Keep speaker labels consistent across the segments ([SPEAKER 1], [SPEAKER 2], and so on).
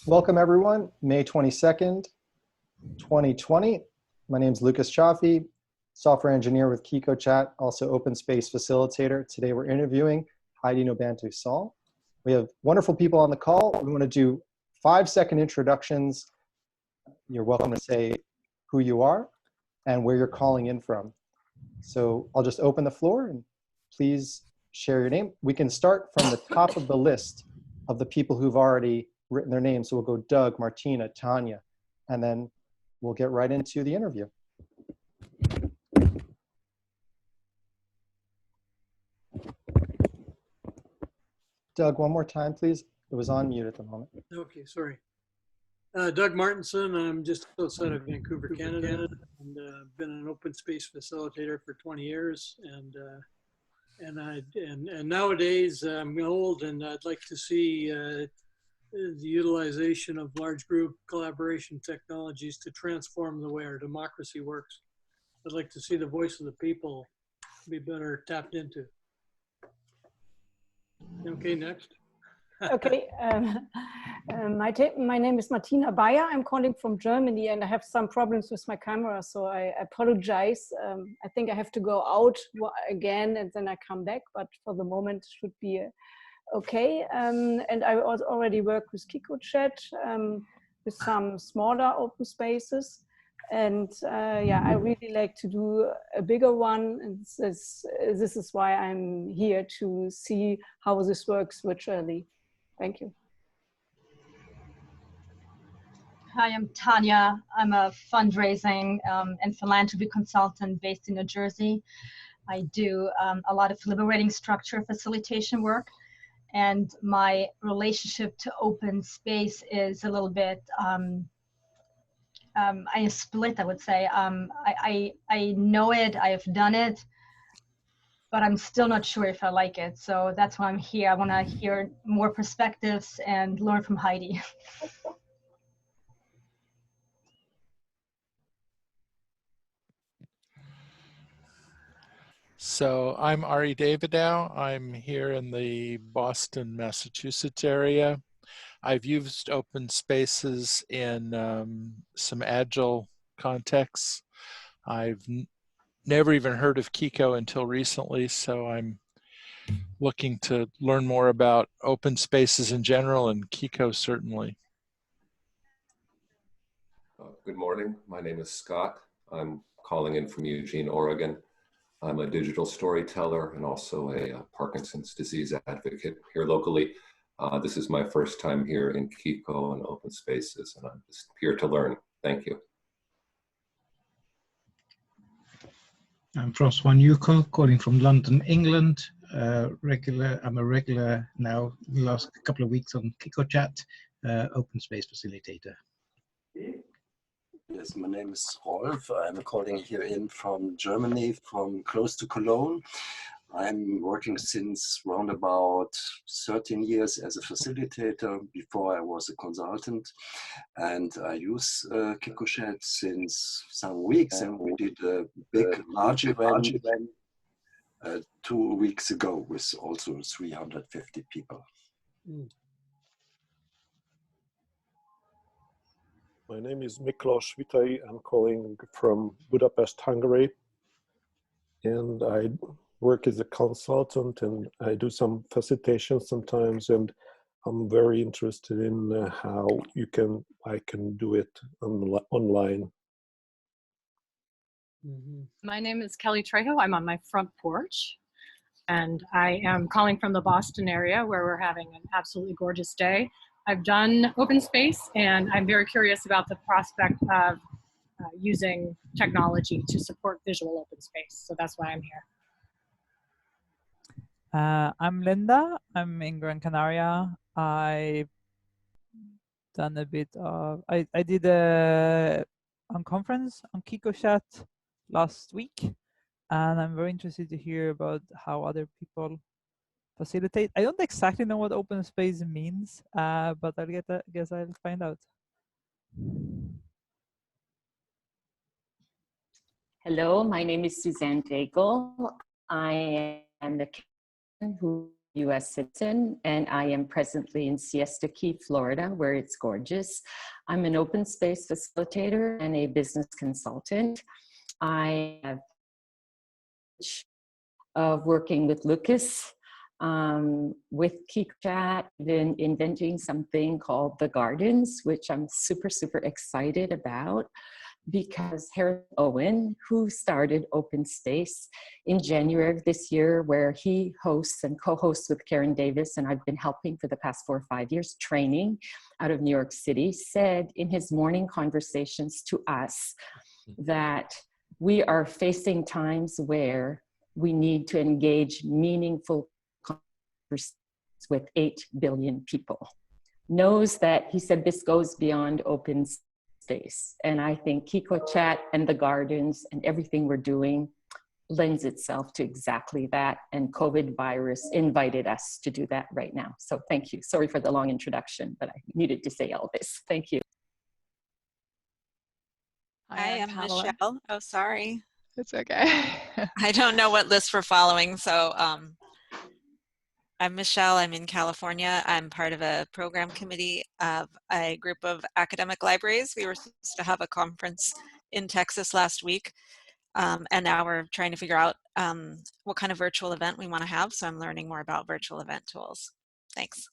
[SPEAKER 1] Welcome everyone, May 22nd, 2020. My name is Lucas Chaffee, software engineer with Qiqo Chat, also open space facilitator. Today we're interviewing Heidi Nobantu Saul. We have wonderful people on the call. We want to do 5-second introductions. You're welcome to say who you are and where you're calling in from. So I'll just open the floor and please share your name. We can start from the top of the list of the people who've already written their names. So we'll go Doug, Martina, Tanya, and then we'll get right into the interview. Doug, one more time, please. It was on mute at the moment.
[SPEAKER 2] Okay, sorry. Doug Martinson. I'm just outside of Vancouver, Canada, and been an open space facilitator for 20 years. And nowadays I'm old, and I'd like to see the utilization of large group collaboration technologies to transform the way our democracy works. I'd like to see the voice of the people be better tapped into. Okay, next.
[SPEAKER 3] Okay, my name is Martina Bayer. I'm calling from Germany, and I have some problems with my camera, so I apologize. I think I have to go out again and then I come back, but for the moment it should be okay. And I already work with Qiqo Chat with some smaller open spaces. And yeah, I really like to do a bigger one. And this is why I'm here, to see how this works virtually. Thank you.
[SPEAKER 4] Hi, I'm Tanya. I'm a fundraising and philanthropy consultant based in New Jersey. I do a lot of liberating structure facilitation work, and my relationship to open space is a little bit I split, I would say. I know it, I have done it, but I'm still not sure if I like it. So that's why I'm here. I want to hear more perspectives and learn from Heidi.
[SPEAKER 5] So I'm Ari Davidow. I'm here in the Boston, Massachusetts area. I've used open spaces in some agile contexts. I've never even heard of Qiqo until recently, so I'm looking to learn more about open spaces in general, and Qiqo certainly.
[SPEAKER 6] Good morning. My name is Scott. I'm calling in from Eugene, Oregon. I'm a digital storyteller and also a Parkinson's disease advocate here locally. This is my first time here in Qiqo and open spaces, and I'm just here to learn. Thank you.
[SPEAKER 7] I'm François Newco, calling from London, England. I'm a regular now, the last couple of weeks on Qiqo Chat, open space facilitator.
[SPEAKER 8] Yes, my name is Rolf. I'm calling here in from Germany, from close to Cologne. I'm working since around about 13 years as a facilitator. Before I was a consultant, and I use Qiqo Chat since some weeks, and we did a big, large event 2 weeks ago with also 350 people.
[SPEAKER 9] My name is Miklos Vitai. I'm calling from Budapest, Hungary, and I work as a consultant, and I do some facilitation sometimes, and I'm very interested in how I can do it online.
[SPEAKER 10] My name is Kelly Trejo. I'm on my front porch, and I am calling from the Boston area, where we're having an absolutely gorgeous day. I've done open space, and I'm very curious about the prospect of using technology to support visual open space. So that's why I'm here.
[SPEAKER 11] I'm Linda. I'm in Gran Canaria. I've done a bit of, I did a conference on Qiqo Chat last week, and I'm very interested to hear about how other people facilitate. I don't exactly know what open space means, but guess I'll find out.
[SPEAKER 12] Hello, my name is Suzanne Daigle. I am the captain who U.S. citizen, and I am presently in Siesta Key, Florida, where it's gorgeous. I'm an open space facilitator and a business consultant. I have of working with Lucas, with Qiqo, then inventing something called the Gardens, which I'm super, super excited about, because Harry Owen, who started Open Space in January of this year, where he hosts and co-hosts with Karen Davis, and I've been helping for the past 4 or 5 years, training out of New York City, said in his morning conversations to us that we are facing times where we need to engage meaningful conversations with 8 billion people. Knows that, he said, this goes beyond open space. And I think Qiqo Chat and the Gardens and everything we're doing lends itself to exactly that. And COVID virus invited us to do that right now. So thank you. Sorry for the long introduction, but I needed to say all this. Thank you.
[SPEAKER 13] Hi, I'm Michelle. Oh, sorry.
[SPEAKER 14] It's okay.
[SPEAKER 13] I don't know what list we're following. So I'm Michelle. I'm in California. I'm part of a program committee of a group of academic libraries. We were supposed to have a conference in Texas last week. And now we're trying to figure out what kind of virtual event we want to have. So I'm learning more about virtual event tools. Thanks.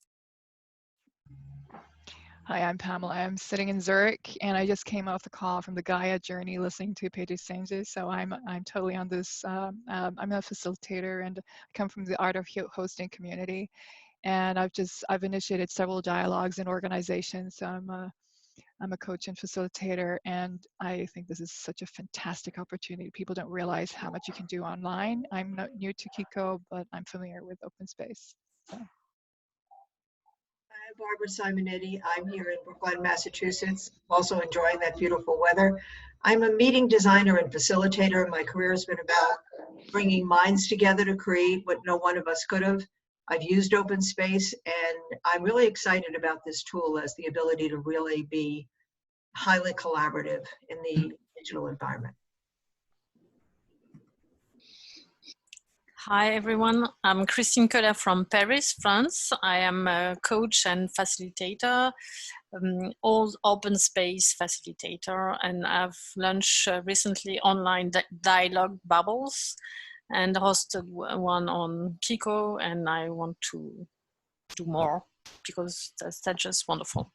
[SPEAKER 14] Hi, I'm Pamela. I'm sitting in Zurich, and I just came off the call from the Gaia journey listening to Pedro Sanchez. So I'm totally on this. I'm a facilitator, and I come from the art of hosting community, and I've initiated several dialogues in organizations. So I'm a coach and facilitator, and I think this is such a fantastic opportunity. People don't realize how much you can do online. I'm not new to Qiqo, but I'm familiar with open space. So.
[SPEAKER 15] I'm Barbara Simonetti. I'm here in Brookline, Massachusetts, also enjoying that beautiful weather. I'm a meeting designer and facilitator. My career has been about bringing minds together to create what no one of us could have. I've used open space, and I'm really excited about this tool as the ability to really be highly collaborative in the digital environment.
[SPEAKER 16] Hi, everyone. I'm Christine Collet from Paris, France. I am a coach and facilitator, all open space facilitator, and I've launched recently online dialogue bubbles and hosted one on Qiqo, and I want to do more because that's just wonderful.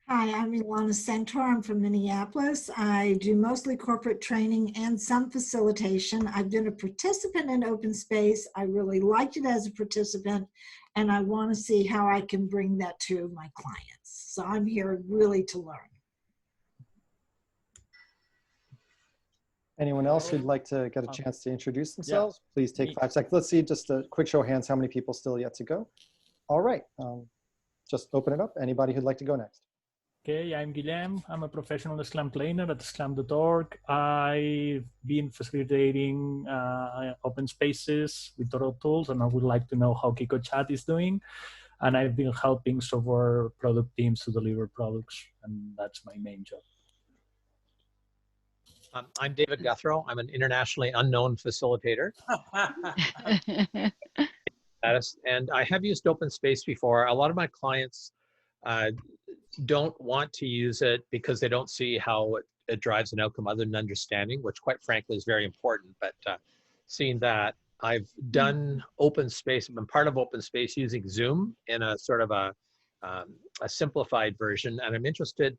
[SPEAKER 17] Hi, I'm Ilana Centaur. I'm from Minneapolis. I do mostly corporate training and some facilitation. I've been a participant in open space. I really liked it as a participant, and I want to see how I can bring that to my clients. So I'm here really to learn.
[SPEAKER 1] Anyone else who'd like to get a chance to introduce themselves? Yeah. Please take 5 seconds. Let's see, just a quick show of hands, how many people still yet to go? All right, just open it up. Anybody who'd like to go next?
[SPEAKER 18] Okay, I'm Guillem. I'm a professional Scrum trainer at Scrum.org. I've been facilitating open spaces with Toro tools, and I would like to know how Qiqo Chat is doing. And I've been helping software product teams to deliver products, and that's my main job.
[SPEAKER 19] I'm David Guthrow. I'm an internationally unknown facilitator. And I have used open space before. A lot of my clients don't want to use it because they don't see how it drives an outcome other than understanding, which quite frankly is very important. But seeing that, I've done open space, I've been part of open space using Zoom in a sort of a simplified version. And I'm interested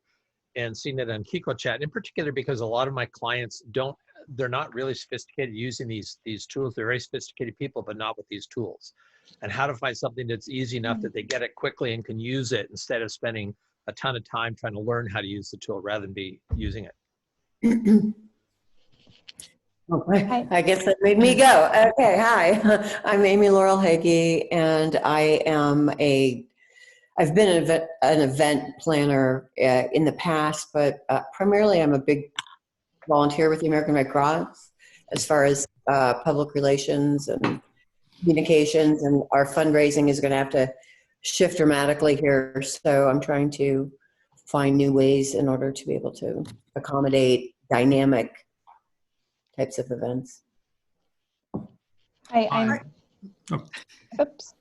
[SPEAKER 19] in seeing it on Qiqo Chat in particular because a lot of my clients they're not really sophisticated using these tools. They're very sophisticated people, but not with these tools. And how to find something that's easy enough that they get it quickly and can use it instead of spending a ton of time trying to learn how to use the tool rather than be using it.
[SPEAKER 20] I guess that made me go. Okay, hi. I'm Amy Laurel Hagee, and I've been an event planner in the past, but primarily I'm a big volunteer with the American Red Cross as far as public relations and communications, and our fundraising is going to have to shift dramatically here. So I'm trying to find new ways in order to be able to accommodate dynamic types of events.
[SPEAKER 3] Hi,
[SPEAKER 21] Oh,
[SPEAKER 22] Oops.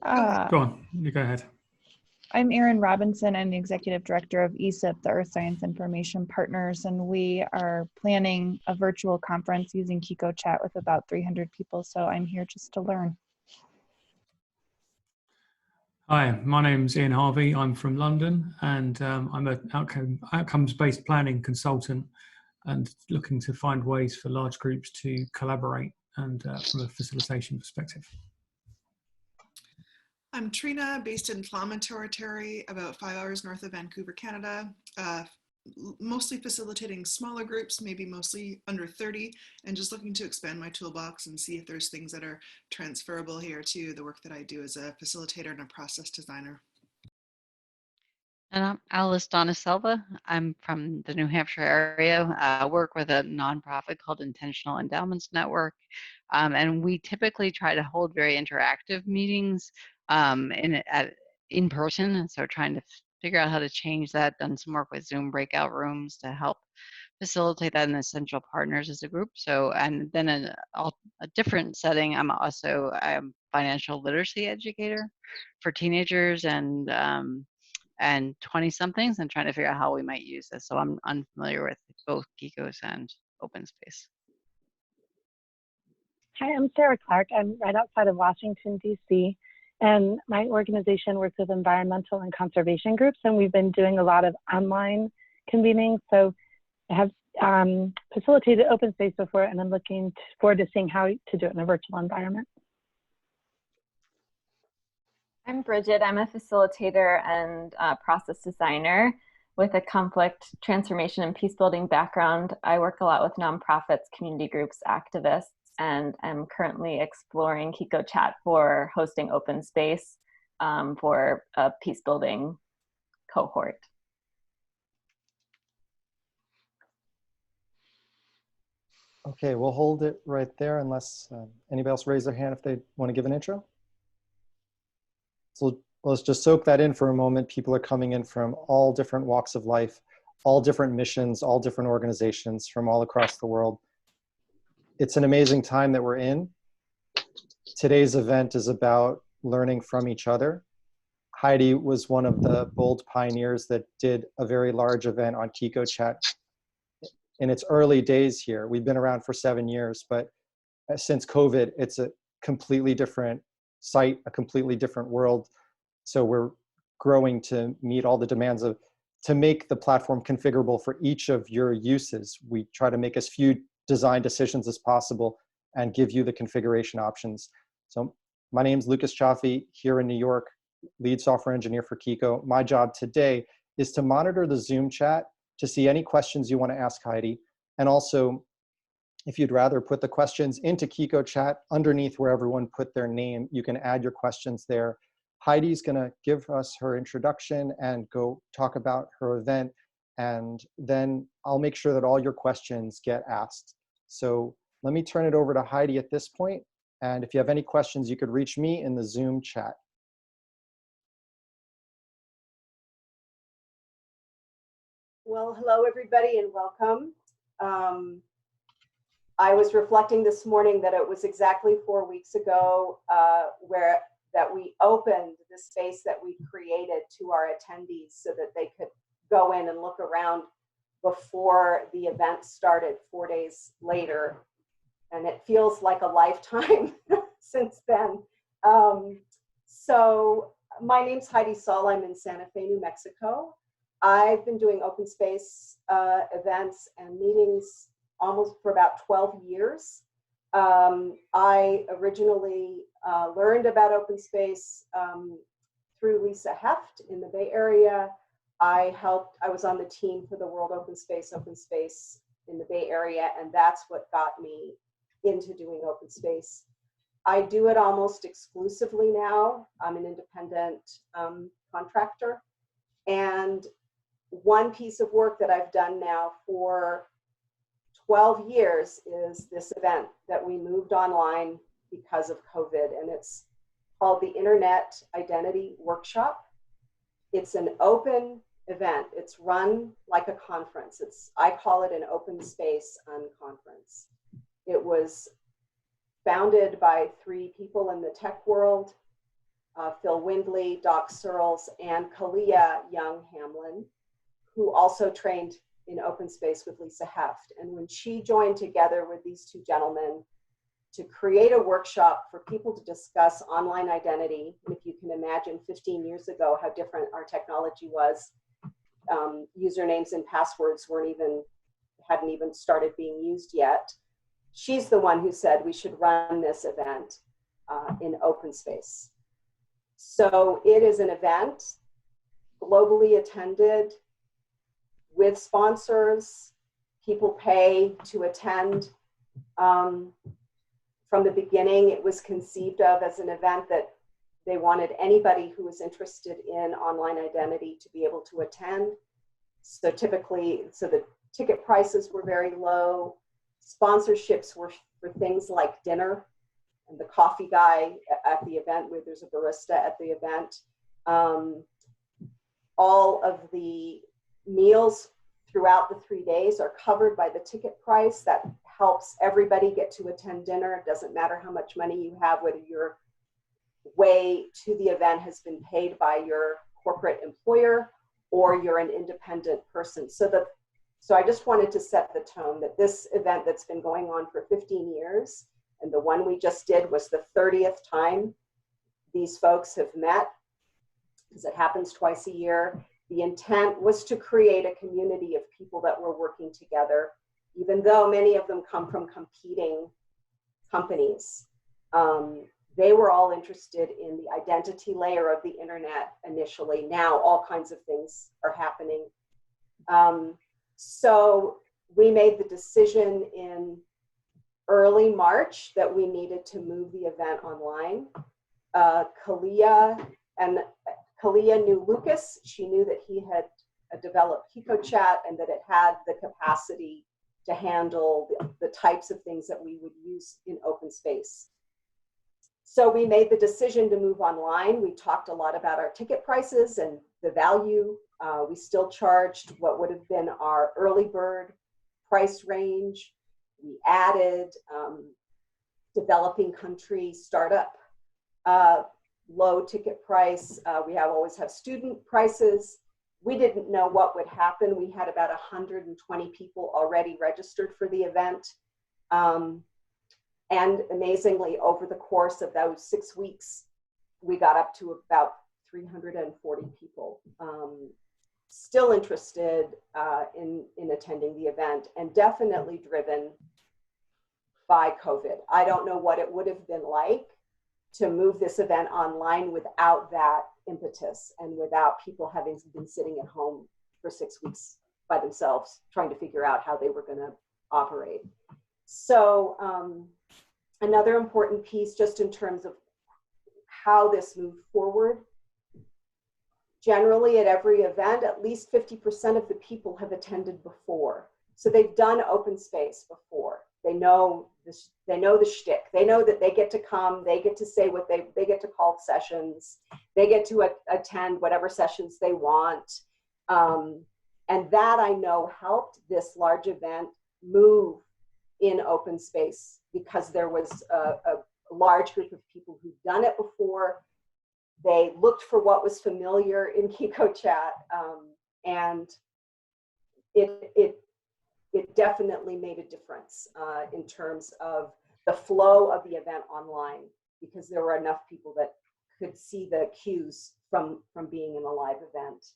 [SPEAKER 21] go on, you go ahead.
[SPEAKER 22] I'm Erin Robinson. I'm the Executive Director of ESIP, the Earth Science Information Partners, and we are planning a virtual conference using Qiqo Chat with about 300 people, so I'm here just to learn.
[SPEAKER 21] Hi, my name's Ian Harvey. I'm from London, and I'm an outcomes-based planning consultant and looking to find ways for large groups to collaborate and from a facilitation perspective.
[SPEAKER 23] I'm Trina, based in Flamenco Territory, about 5 hours north of Vancouver, Canada, mostly facilitating smaller groups, maybe mostly under 30, and just looking to expand my toolbox and see if there's things that are transferable here to the work that I do as a facilitator and a process designer.
[SPEAKER 24] And I'm Alice Donaselva. I'm from the New Hampshire area. I work with a nonprofit called Intentional Endowments Network. And we typically try to hold very interactive meetings in person. And so trying to figure out how to change that, done some work with Zoom breakout rooms to help facilitate that in essential partners as a group. So, and then in a different setting, I'm also a financial literacy educator for teenagers and 20-somethings, and trying to figure out how we might use this. So I'm unfamiliar with both Qiqos and open space.
[SPEAKER 25] Hi, I'm Sarah Clark. I'm right outside of Washington, D.C., and my organization works with environmental and conservation groups, and we've been doing a lot of online convening. So I have facilitated open space before, and I'm looking forward to seeing how to do it in a virtual environment.
[SPEAKER 26] I'm Bridget. I'm a facilitator and process designer with a conflict transformation and peace building background. I work a lot with nonprofits, community groups, activists, and I'm currently exploring Qiqo Chat for hosting open space for a peace building cohort.
[SPEAKER 1] Okay, we'll hold it right there unless anybody else raise their hand if they want to give an intro. So let's just soak that in for a moment. People are coming in from all different walks of life, all different missions, all different organizations from all across the world. It's an amazing time that we're in. Today's event is about learning from each other. Heidi was one of the bold pioneers that did a very large event on Qiqo Chat in its early days here. We've been around for 7 years, but since COVID, it's a completely different site, a completely different world. So we're growing to meet all the demands to make the platform configurable for each of your uses. We try to make as few design decisions as possible and give you the configuration options. So my name's Lucas Chaffee here in New York, lead software engineer for Qiqo. My job today is to monitor the Zoom chat to see any questions you want to ask Heidi. And also, if you'd rather put the questions into Qiqo Chat underneath where everyone put their name, you can add your questions there. Heidi's gonna give us her introduction and go talk about her event. And then I'll make sure that all your questions get asked. So let me turn it over to Heidi at this point. And if you have any questions, you could reach me in the Zoom chat.
[SPEAKER 27] Well, hello everybody and welcome. I was reflecting this morning that it was exactly 4 weeks ago that we opened the space that we created to our attendees so that they could go in and look around before the event started 4 days later. And it feels like a lifetime since then. So my name's Heidi Saul. I'm in Santa Fe, New Mexico. I've been doing open space events and meetings almost for about 12 years. I originally learned about open space through Lisa Heft in the Bay Area. I was on the team for the World Open Space in the Bay Area, and that's what got me into doing open space. I do it almost exclusively now. I'm an independent contractor. And one piece of work that I've done now for 12 years is this event that we moved online because of COVID, and it's called the Internet Identity Workshop. It's an open event. It's run like a conference. I call it an open space conference. It was founded by 3 people in the tech world, Phil Windley, Doc Searles, and Kalia Young-Hamlin, who also trained in open space with Lisa Heft. And when she joined together with these 2 gentlemen to create a workshop for people to discuss online identity, and if you can imagine 15 years ago how different our technology was, usernames and passwords hadn't even started being used yet. She's the one who said we should run this event in open space. So it is an event globally attended with sponsors. People pay to attend. From the beginning, it was conceived of as an event that they wanted anybody who was interested in online identity to be able to attend. So the ticket prices were very low. Sponsorships were for things like dinner and the coffee guy at the event, where there's a barista at the event. All of the meals throughout the 3 days are covered by the ticket price. That helps everybody get to attend dinner. It doesn't matter how much money you have, whether your way to the event has been paid by your corporate employer or you're an independent person. So I just wanted to set the tone that this event that's been going on for 15 years, and the one we just did was the 30th time these folks have met, because it happens twice a year. The intent was to create a community of people that were working together, even though many of them come from competing companies. They were all interested in the identity layer of the internet initially. Now all kinds of things are happening. So we made the decision in early March that we needed to move the event online. Kalia knew Lucas. She knew that he had developed Qiqo Chat and that it had the capacity to handle the types of things that we would use in open space. So we made the decision to move online. We talked a lot about our ticket prices and the value. We still charged what would have been our early bird price range. We added developing country startup, low ticket price. We always have student prices. We didn't know what would happen. We had about 120 people already registered for the event. And amazingly, over the course of those 6 weeks, we got up to about 340 people still interested in attending the event, and definitely driven by COVID. I don't know what it would have been like to move this event online without that impetus and without people having been sitting at home for 6 weeks by themselves trying to figure out how they were going to operate. So another important piece, just in terms of how this moved forward, generally at every event, at least 50% of the people have attended before. So they've done open space before. They know the shtick. They know that they get to come, they get to say what they get to call sessions, they get to attend whatever sessions they want. And that, I know, helped this large event move in open space, because there was a large group of people who'd done it before. They looked for what was familiar in Qiqo Chat, and it definitely made a difference in terms of the flow of the event online, because there were enough people that could see the cues from being in a live event.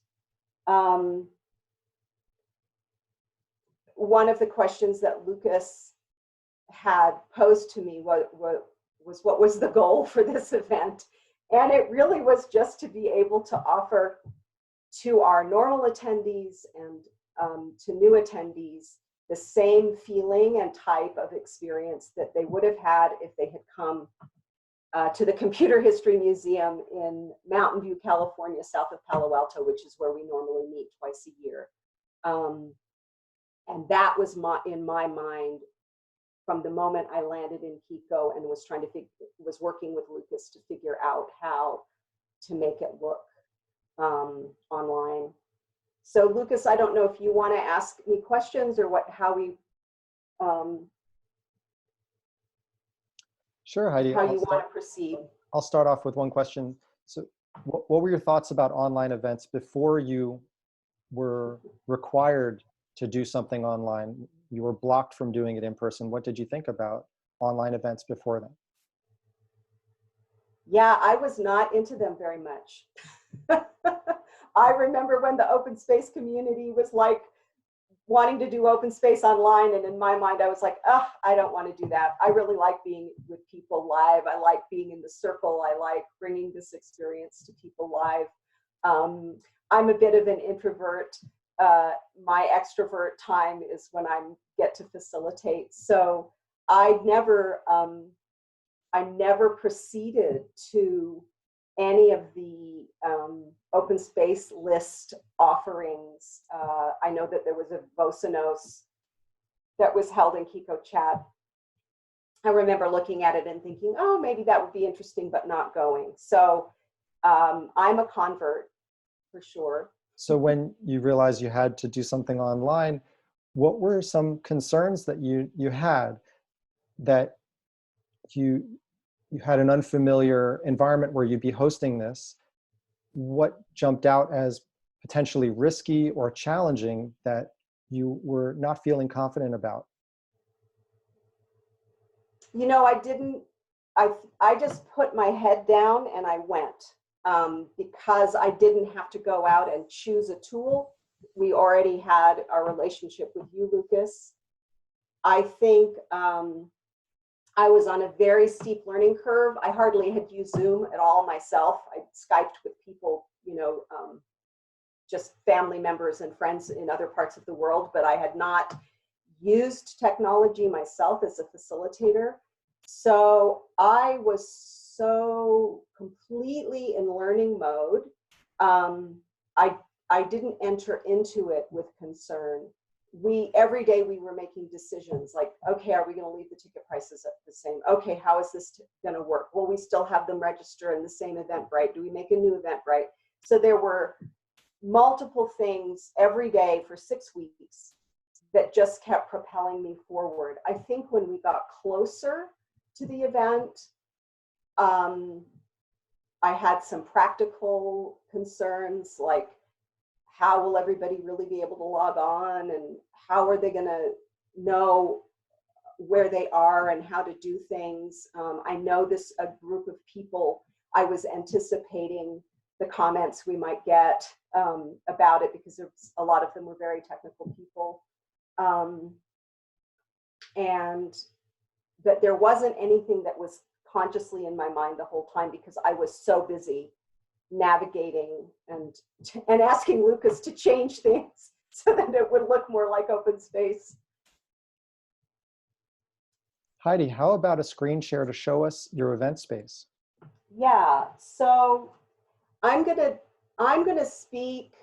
[SPEAKER 27] One of the questions that Lucas had posed to me was what was the goal for this event? And it really was just to be able to offer to our normal attendees and to new attendees the same feeling and type of experience that they would have had if they had come to the Computer History Museum in Mountain View, California, south of Palo Alto, which is where we normally meet twice a year. And that was in my mind from the moment I landed in Qiqo and was working with Lucas to figure out how to make it look online. So Lucas, I don't know if you want to ask me questions or how we.
[SPEAKER 1] Sure, Heidi.
[SPEAKER 27] how you want to proceed.
[SPEAKER 1] I'll start off with one question. So what were your thoughts about online events before you were required to do something online? You were blocked from doing it in person. What did you think about online events before then?
[SPEAKER 27] Yeah, I was not into them very much. I remember when the open space community was like wanting to do open space online, and in my mind I was like, oh, I don't want to do that. I really like being with people live. I like being in the circle. I like bringing this experience to people live. I'm a bit of an introvert. My extrovert time is when I get to facilitate. So I never proceeded to any of the open space list offerings. I know that there was a Vocinos that was held in Qiqo chat. I remember looking at it and thinking, oh, maybe that would be interesting, but not going. So I'm a convert for sure.
[SPEAKER 1] So when you realized you had to do something online, what were some concerns that you had that you had an unfamiliar environment where you'd be hosting this? What jumped out as potentially risky or challenging that you were not feeling confident about?
[SPEAKER 27] You know, I just put my head down and I went because I didn't have to go out and choose a tool. We already had our relationship with you, Lucas. I think I was on a very steep learning curve. I hardly had used Zoom at all myself. I Skyped with people, you know, just family members and friends in other parts of the world, but I had not used technology myself as a facilitator. So I was so completely in learning mode. I didn't enter into it with concern. Every day we were making decisions like, okay, are we going to leave the ticket prices at the same? Okay, how is this going to work? Will we still have them register in the same Eventbrite? Do we make a new Eventbrite? So there were multiple things every day for 6 weeks that just kept propelling me forward. I think when we got closer to the event, I had some practical concerns like, how will everybody really be able to log on, and how are they going to know where they are and how to do things? I know a group of people, I was anticipating the comments we might get about it because a lot of them were very technical people. And that there wasn't anything that was consciously in my mind the whole time because I was so busy navigating and asking Lucas to change things so that it would look more like open space.
[SPEAKER 1] Heidi, how about a screen share to show us your event space?
[SPEAKER 27] Yeah, so I'm gonna speak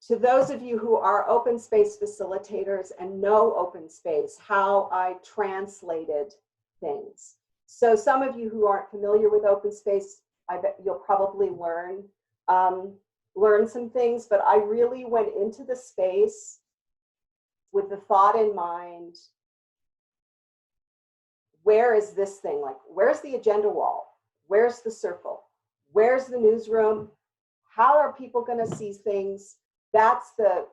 [SPEAKER 27] to those of you who are open space facilitators and know open space, how I translated things. So some of you who aren't familiar with open space, I bet you'll probably learn some things, but I really went into the space with the thought in mind, where is this thing? Like, where's the agenda wall? Where's the circle? Where's the newsroom? How are people gonna see things? That's the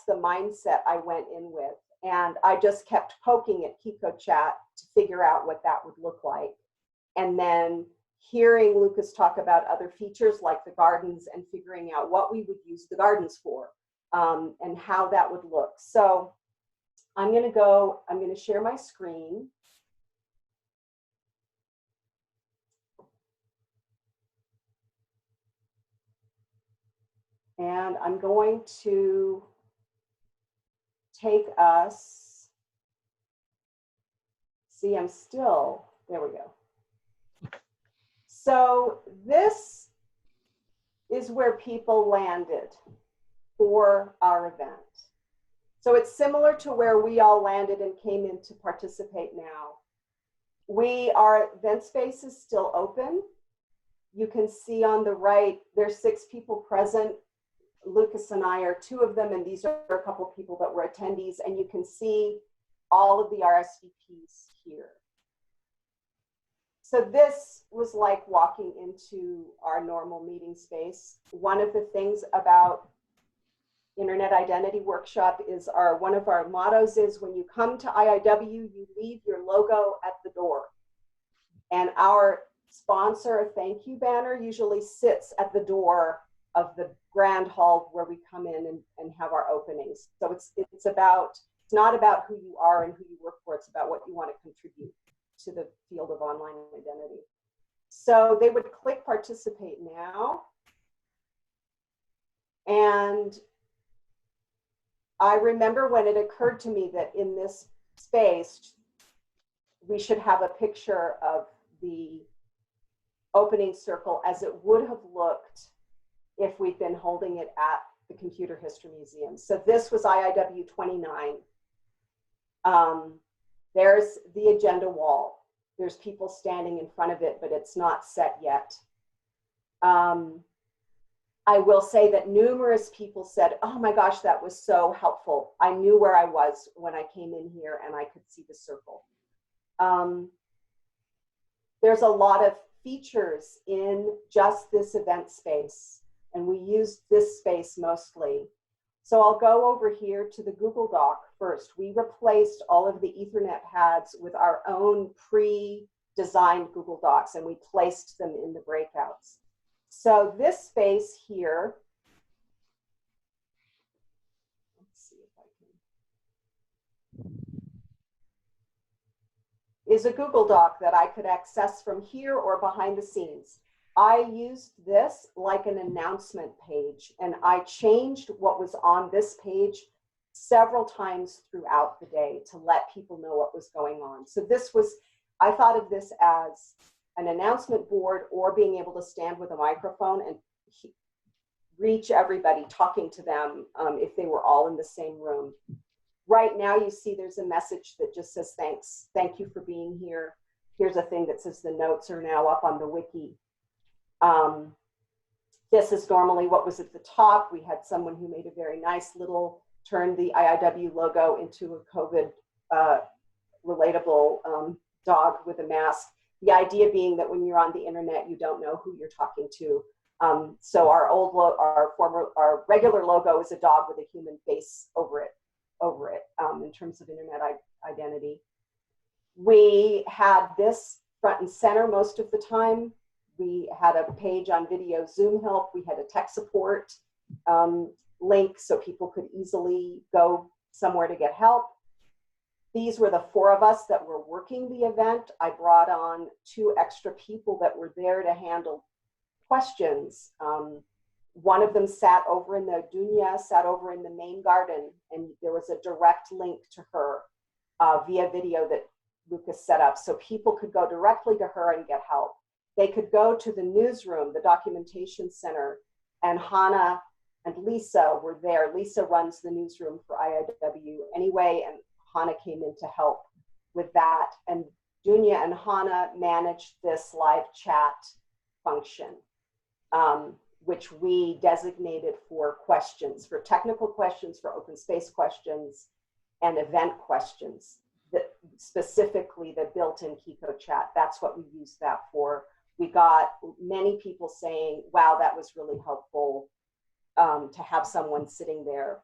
[SPEAKER 27] mindset I went in with. And I just kept poking at Qiqo chat to figure out what that would look like. And then hearing Lucas talk about other features like the gardens and figuring out what we would use the gardens for and how that would look. So I'm gonna share my screen. And I'm going to take us, see, there we go. So this is where people landed for our event. So it's similar to where we all landed and came in to participate now. Our event space is still open. You can see on the right, there's 6 people present. Lucas and I are 2 of them, and these are a couple people that were attendees, and you can see all of the RSVPs here. So this was like walking into our normal meeting space. One of the things about Internet Identity Workshop is one of our mottos is when you come to IIW, you leave your logo at the door. And our sponsor thank you banner usually sits at the door of the grand hall where we come in and have our openings. So it's not about who you are and who you work for, it's about what you want to contribute to the field of online identity. So they would click participate now. And I remember when it occurred to me that in this space, we should have a picture of the opening circle as it would have looked if we'd been holding it at the Computer History Museum. So this was IIW 29. There's the agenda wall. There's people standing in front of it, but it's not set yet. I will say that numerous people said, oh my gosh, that was so helpful. I knew where I was when I came in here and I could see the circle. There's a lot of features in just this event space, and we use this space mostly. So I'll go over here to the Google Doc first. We replaced all of the Ethernet pads with our own pre-designed Google Docs, and we placed them in the breakouts. So this space here, let's see if I can, is a Google Doc that I could access from here or behind the scenes. I used this like an announcement page, and I changed what was on this page several times throughout the day to let people know what was going on. So this was, I thought of this as an announcement board or being able to stand with a microphone and reach everybody, talking to them if they were all in the same room. Right now you see there's a message that just says thanks, thank you for being here. Here's a thing that says the notes are now up on the wiki. This is normally what was at the top. We had someone who made a very nice little, turned the IIW logo into a COVID relatable dog with a mask. The idea being that when you're on the internet, you don't know who you're talking to. So our regular logo is a dog with a human face over it in terms of internet identity. We had this front and center most of the time. We had a page on video Zoom help. We had a tech support link so people could easily go somewhere to get help. These were the 4 of us that were working the event. I brought on 2 extra people that were there to handle questions. One of them sat over in the Dunya, sat over in the main garden, and there was a direct link to her via video that Lucas set up. So people could go directly to her and get help. They could go to the newsroom, the documentation center, and Hannah and Lisa were there. Lisa runs the newsroom for IIW anyway, and Hannah came in to help with that. And Dunya and Hannah managed this live chat function, which we designated for questions, for technical questions, for open space questions, and event questions. That specifically the built-in Qiqo chat, that's what we used that for. We got many people saying, wow, that was really helpful to have someone sitting there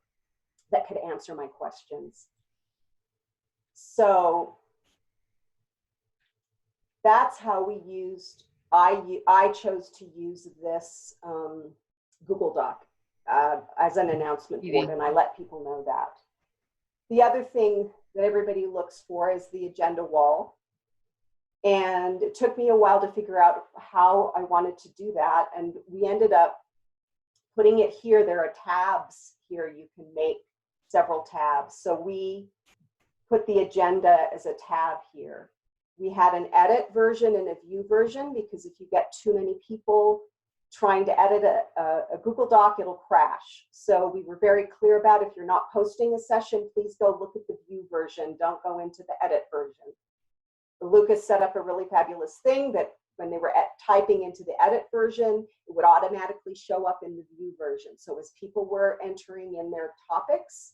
[SPEAKER 27] that could answer my questions. So that's how we used, I chose to use this Google Doc as an announcement board, and I let people know that. The other thing that everybody looks for is the agenda wall. And it took me a while to figure out how I wanted to do that. And we ended up putting it here. There are tabs here. You can make several tabs. So we put the agenda as a tab here. We had an edit version and a view version, because if you get too many people trying to edit a Google Doc, it'll crash. So we were very clear about, if you're not posting a session, please go look at the view version. Don't go into the edit version. Lucas set up a really fabulous thing that when they were typing into the edit version, it would automatically show up in the view version. So as people were entering in their topics,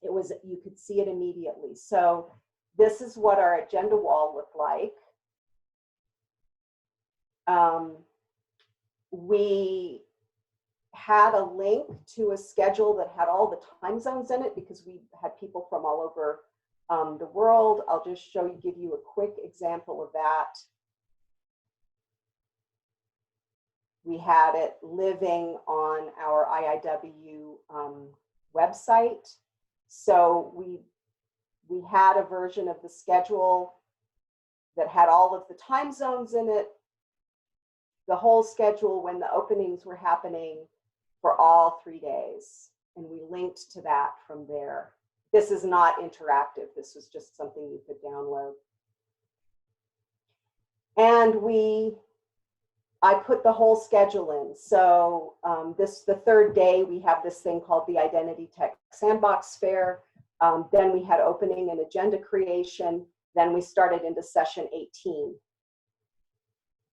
[SPEAKER 27] you could see it immediately. So this is what our agenda wall looked like. We had a link to a schedule that had all the time zones in it because we had people from all over the world. I'll just give you a quick example of that. We had it living on our IIW website. So we had a version of the schedule that had all of the time zones in it, the whole schedule when the openings were happening for all 3 days. And we linked to that from there. This is not interactive. This was just something you could download. And I put the whole schedule in. So the third day, we have this thing called the Identity Tech Sandbox Fair. Then we had opening and agenda creation. Then we started into session 18.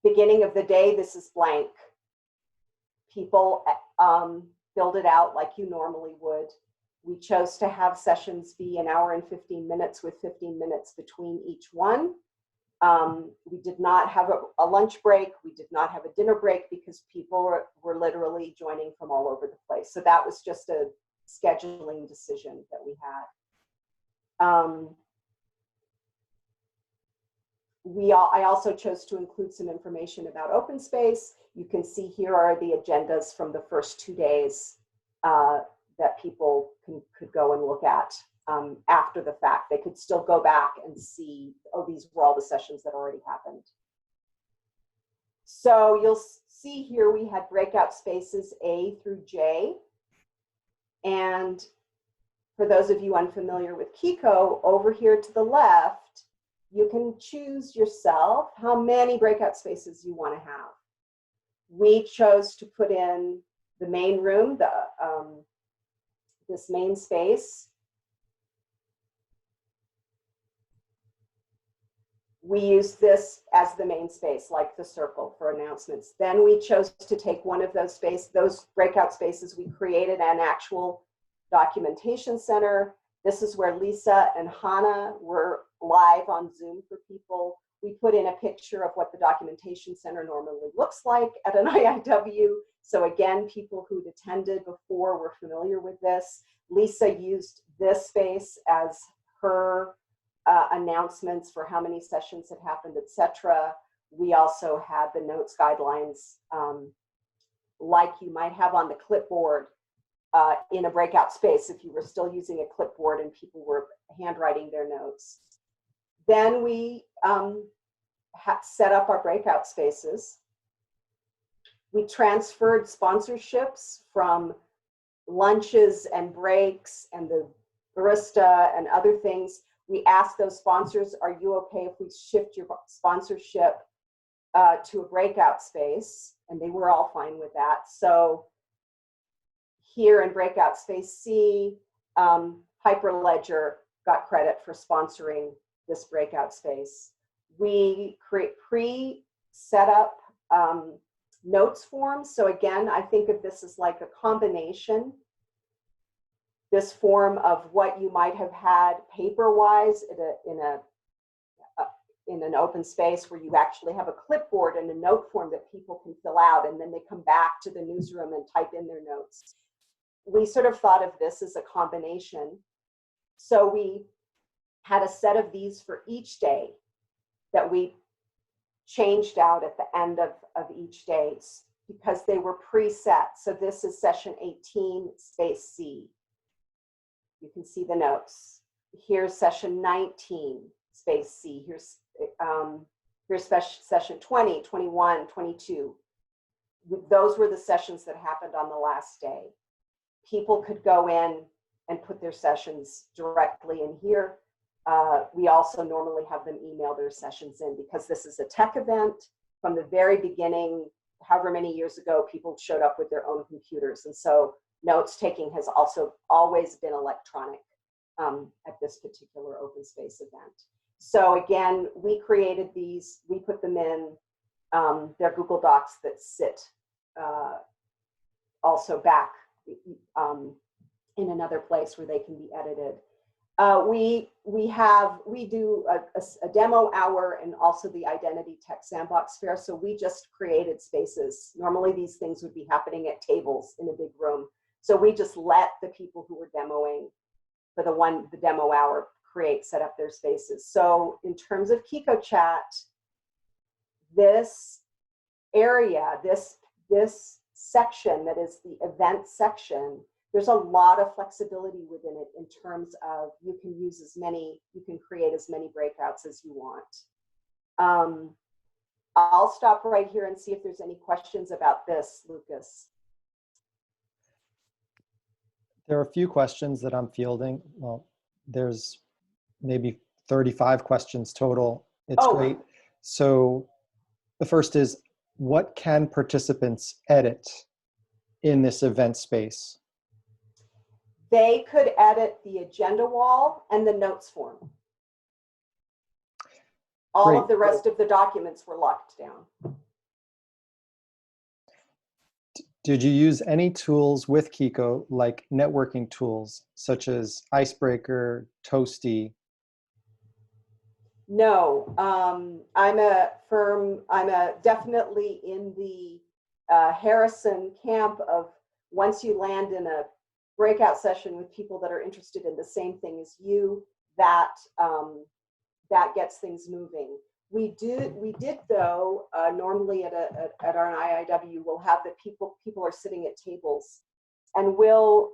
[SPEAKER 27] Beginning of the day, this is blank. People filled it out like you normally would. We chose to have sessions be an hour and 15 minutes with 15 minutes between each one. We did not have a lunch break. We did not have a dinner break because people were literally joining from all over the place. So that was just a scheduling decision that we had. I also chose to include some information about open space. You can see here are the agendas from the first 2 days that people could go and look at after the fact. They could still go back and see, oh, these were all the sessions that already happened. So you'll see here we had breakout spaces A through J. And for those of you unfamiliar with Qiqo, over here to the left, you can choose yourself how many breakout spaces you want to have. We chose to put in the main room, this main space. We use this as the main space, like the circle for announcements. Then we chose to take one of those breakout spaces. We created an actual documentation center. This is where Lisa and Hannah were live on Zoom for people. We put in a picture of what the documentation center normally looks like at an IIW. So again, people who'd attended before were familiar with this. Lisa used this space as her announcements for how many sessions had happened, etc. We also had the notes guidelines like you might have on the clipboard in a breakout space if you were still using a clipboard and people were handwriting their notes. Then we set up our breakout spaces. We transferred sponsorships from lunches and breaks and the barista and other things. We asked those sponsors, are you okay if we shift your sponsorship to a breakout space? And they were all fine with that. So here in breakout space C, Hyperledger got credit for sponsoring this breakout space. We pre-set up notes forms. So again, I think of this as like a combination. This form of what you might have had paper-wise in an open space where you actually have a clipboard and a note form that people can fill out, and then they come back to the newsroom and type in their notes. We sort of thought of this as a combination. So we had a set of these for each day that we changed out at the end of each day because they were preset. So this is session 18, space C. You can see the notes. Here's session 19, space C. Here's session 20, 21, 22. Those were the sessions that happened on the last day. People could go in and put their sessions directly in here. We also normally have them email their sessions in because this is a tech event. From the very beginning, however many years ago, people showed up with their own computers. And so notes taking has also always been electronic at this particular open space event. So again, we created these, we put them in their Google Docs that sit also back in another place where they can be edited. We do a demo hour and also the Identity Tech Sandbox Fair. So we just created spaces. Normally these things would be happening at tables in a big room. So we just let the people who were demoing for the demo hour set up their spaces. So in terms of Qiqo Chat, this area, this section that is the event section, there's a lot of flexibility within it in terms of you can create as many breakouts as you want. I'll stop right here and see if there's any questions about this, Lucas.
[SPEAKER 1] There are a few questions that I'm fielding. Well, there's maybe 35 questions total. It's great. So the first is, what can participants edit in this event space?
[SPEAKER 27] They could edit the agenda wall and the notes form. All of the rest of the documents were locked down.
[SPEAKER 1] Did you use any tools with Qiqo, like networking tools, such as Icebreaker, Toasty?
[SPEAKER 27] No, I'm definitely in the Harrison camp of once you land in a breakout session with people that are interested in the same thing as you, that gets things moving. We did though, normally at our IIW, we'll have the people are sitting at tables, and we'll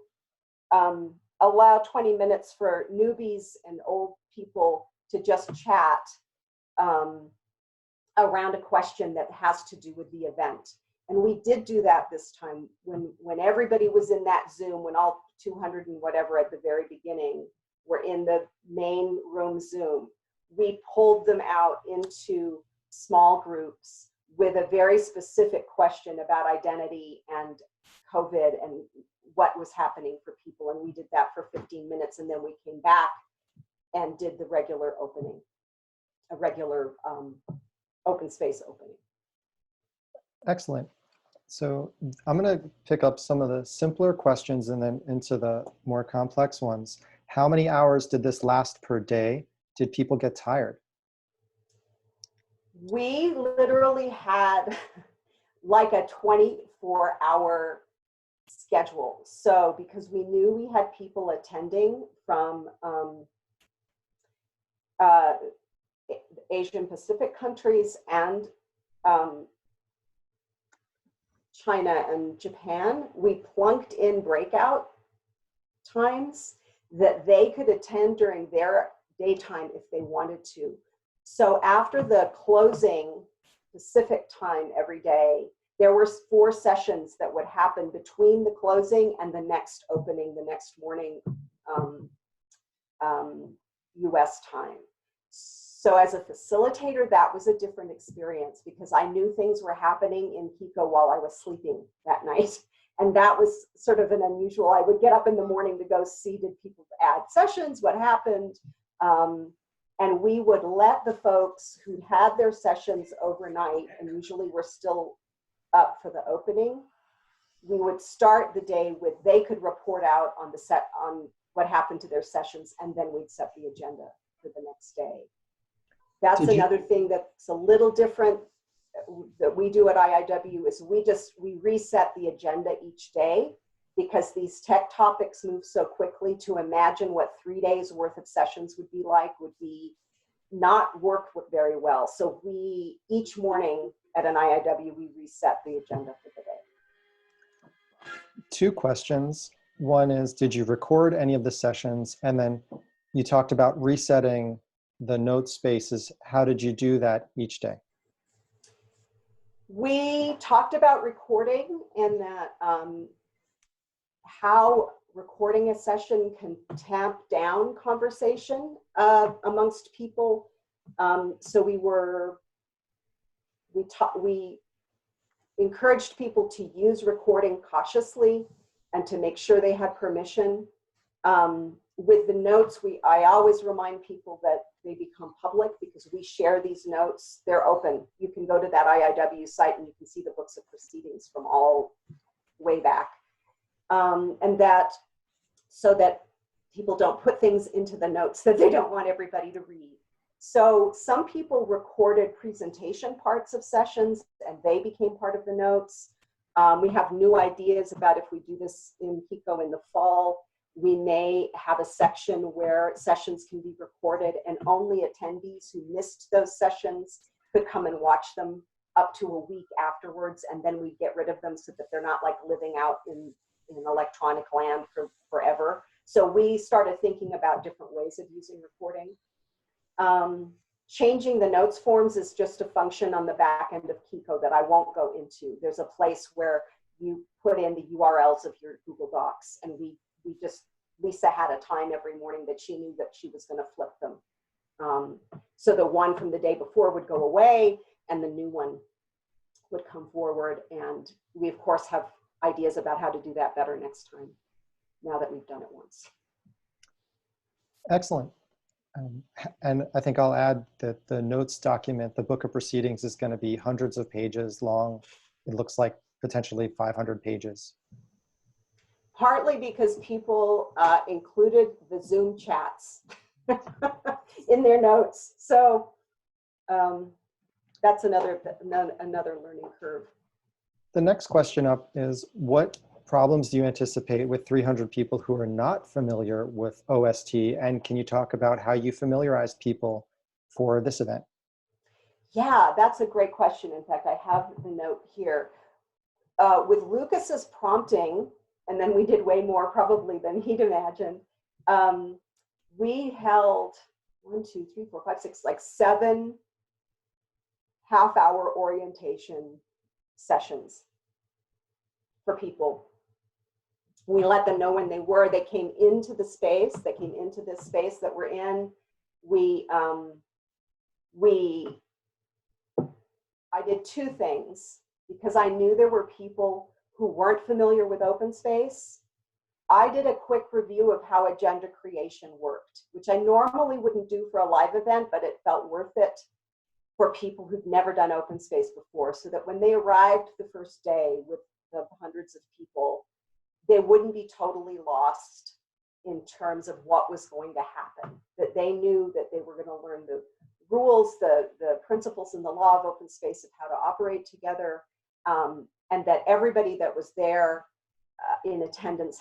[SPEAKER 27] allow 20 minutes for newbies and old people to just chat around a question that has to do with the event. And we did do that this time when everybody was in that Zoom, when all 200 and whatever at the very beginning were in the main room Zoom. We pulled them out into small groups with a very specific question about identity and COVID and what was happening for people. And we did that for 15 minutes, and then we came back and did the regular opening, a regular open space opening.
[SPEAKER 1] Excellent. So I'm going to pick up some of the simpler questions and then into the more complex ones. How many hours did this last per day? Did people get tired?
[SPEAKER 27] We literally had like a 24-hour schedule. So because we knew we had people attending from Asian Pacific countries and China and Japan, we plunked in breakout times that they could attend during their daytime if they wanted to. So after the closing Pacific time every day, there were 4 sessions that would happen between the closing and the next opening the next morning US time. So as a facilitator, that was a different experience because I knew things were happening in Qiqo while I was sleeping that night. And that was sort of an unusual, I would get up in the morning to go see, did people add sessions, what happened? And we would let the folks who'd had their sessions overnight and usually were still up for the opening, we would start the day with, they could report out on what happened to their sessions, and then we'd set the agenda for the next day. That's another thing that's a little different that we do at IIW is we reset the agenda each day because these tech topics move so quickly. To imagine what 3 days worth of sessions would be like would be not work very well. So each morning at an IIW, we reset the agenda for the day.
[SPEAKER 1] 2 questions. One is, did you record any of the sessions? And then you talked about resetting the note spaces. How did you do that each day?
[SPEAKER 27] We talked about recording and that how recording a session can tamp down conversation amongst people. So we encouraged people to use recording cautiously and to make sure they had permission. With the notes, I always remind people that they become public because we share these notes. They're open. You can go to that IIW site and you can see the books of proceedings from all way back. And that, so that people don't put things into the notes that they don't want everybody to read. So some people recorded presentation parts of sessions and they became part of the notes. We have new ideas about if we do this in Qiqo in the fall, we may have a section where sessions can be recorded and only attendees who missed those sessions could come and watch them up to a week afterwards, and then we get rid of them so that they're not like living out in electronic land for forever. So we started thinking about different ways of using recording. Changing the notes forms is just a function on the back end of Qiqo that I won't go into. There's a place where you put in the URLs of your Google Docs, and Lisa had a time every morning that she knew that she was going to flip them. So the one from the day before would go away and the new one would come forward. And we of course have ideas about how to do that better next time, now that we've done it once.
[SPEAKER 1] Excellent. And I think I'll add that the notes document, the book of proceedings, is going to be hundreds of pages long. It looks like potentially 500 pages.
[SPEAKER 27] Partly because people included the Zoom chats in their notes. So that's another learning curve.
[SPEAKER 1] The next question up is, what problems do you anticipate with 300 people who are not familiar with OST? And can you talk about how you familiarize people for this event?
[SPEAKER 27] Yeah, that's a great question. In fact, I have the note here. With Lucas's prompting, and then we did way more probably than he'd imagined, we held 7 half-hour orientation sessions for people. We let them know when they were. They came into the space. They came into this space that we're in. I did 2 things because I knew there were people who weren't familiar with open space. I did a quick review of how agenda creation worked, which I normally wouldn't do for a live event, but it felt worth it for people who'd never done open space before, so that when they arrived the first day with the hundreds of people, they wouldn't be totally lost in terms of what was going to happen, that they knew that they were going to learn the rules, the principles in the law of open space of how to operate together, and that everybody that was there in attendance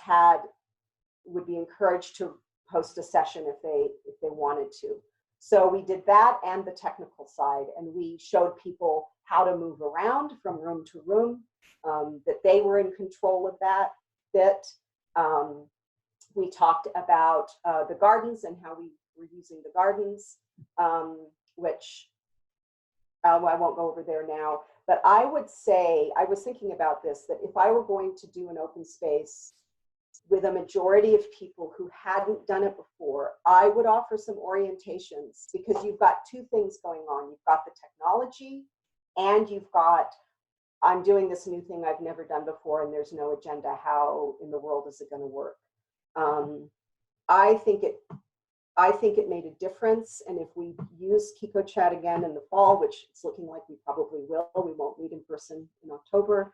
[SPEAKER 27] would be encouraged to host a session if they wanted to. So we did that and the technical side, and we showed people how to move around from room to room, that they were in control of that bit. We talked about the gardens and how we were using the gardens, which I won't go over there now. But I would say, I was thinking about this, that if I were going to do an open space with a majority of people who hadn't done it before, I would offer some orientations, because you've got 2 things going on. You've got the technology, and you've got, I'm doing this new thing I've never done before, and there's no agenda. How in the world is it going to work? I think it made a difference, and if we use Qiqo Chat again in the fall, which it's looking like we probably will, we won't meet in person in October,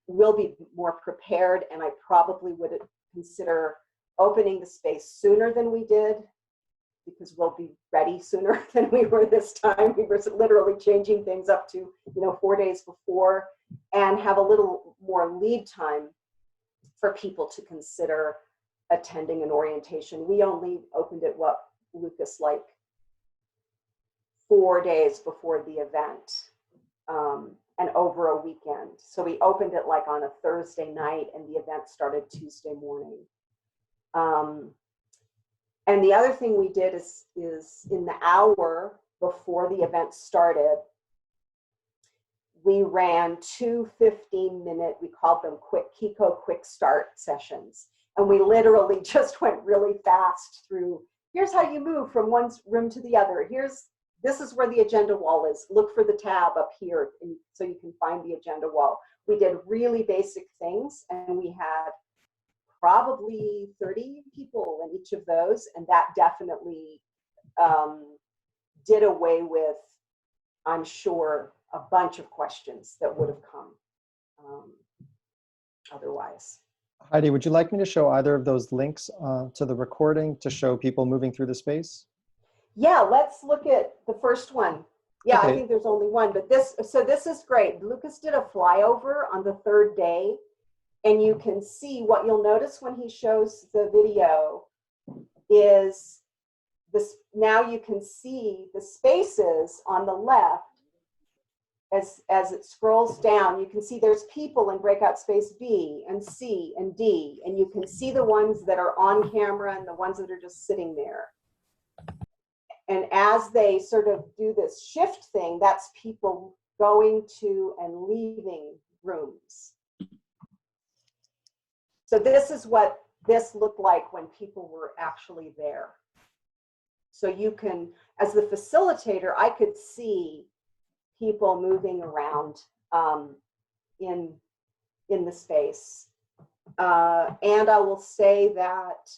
[SPEAKER 27] we'll be more prepared, and I probably would consider opening the space sooner than we did, because we'll be ready sooner than we were this time. We were literally changing things up to 4 days before, and have a little more lead time for people to consider attending an orientation. We only opened it, Lucas, like 4 days before the event, and over a weekend. So we opened it like on a Thursday night, and the event started Tuesday morning. And the other thing we did is in the hour before the event started, we ran 2 15-minute, we called them Qiqo Quickstart Sessions. And we literally just went really fast through, here's how you move from one room to the other. This is where the agenda wall is. Look for the tab up here, so you can find the agenda wall. We did really basic things, and we had probably 30 people in each of those, and that definitely did away with, I'm sure, a bunch of questions that would have come otherwise.
[SPEAKER 1] Heidi, would you like me to show either of those links to the recording to show people moving through the space?
[SPEAKER 27] Yeah, let's look at the first one. Yeah,
[SPEAKER 1] Okay.
[SPEAKER 27] I think there's only one, but this is great. Lucas did a flyover on the third day, and you can see what you'll notice when he shows the video is this. Now you can see the spaces on the left. As it scrolls down, you can see there's people in breakout space B and C and D, and you can see the ones that are on camera and the ones that are just sitting there. And as they sort of do this shift thing, that's people going to and leaving rooms. So this is what this looked like when people were actually there. So you can, as the facilitator, I could see people moving around in the space. And I will say that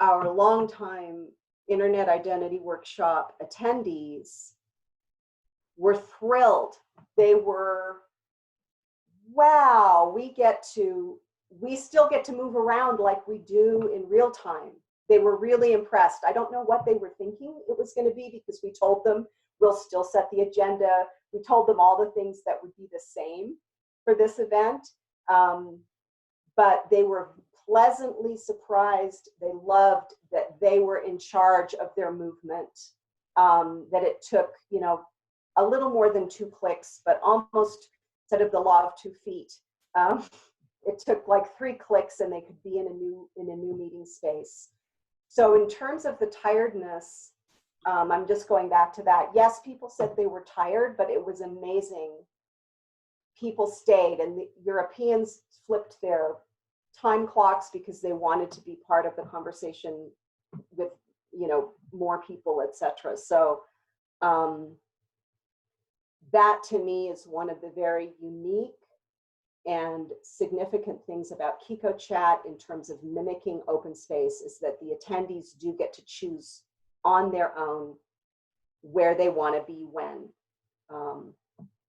[SPEAKER 27] our longtime Internet Identity Workshop attendees were thrilled. They were, wow, we still get to move around like we do in real time. They were really impressed. I don't know what they were thinking it was going to be, because we told them we'll still set the agenda. We told them all the things that would be the same for this event. But they were pleasantly surprised. They loved that they were in charge of their movement, that it took, a little more than 2 clicks, but almost, instead of the law of 2 feet, it took like 3 clicks and they could be in a new meeting space. So in terms of the tiredness, I'm just going back to that. Yes, people said they were tired, but it was amazing. People stayed, and the Europeans flipped their time clocks because they wanted to be part of the conversation with, more people, etc. So that to me is one of the very unique and significant things about Qiqo Chat in terms of mimicking open space, is that the attendees do get to choose on their own where they want to be when.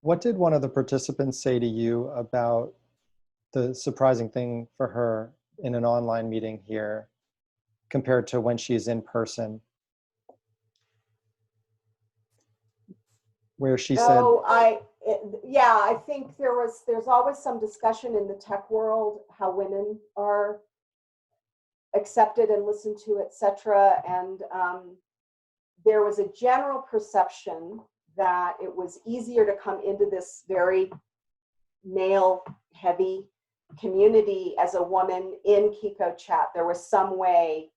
[SPEAKER 1] What did one of the participants say to you about the surprising thing for her in an online meeting here compared to when she's in person? Where she said,
[SPEAKER 27] I think there's always some discussion in the tech world how women are accepted and listened to, etc. And there was a general perception that it was easier to come into this very male-heavy community as a woman in Qiqo Chat. There was some way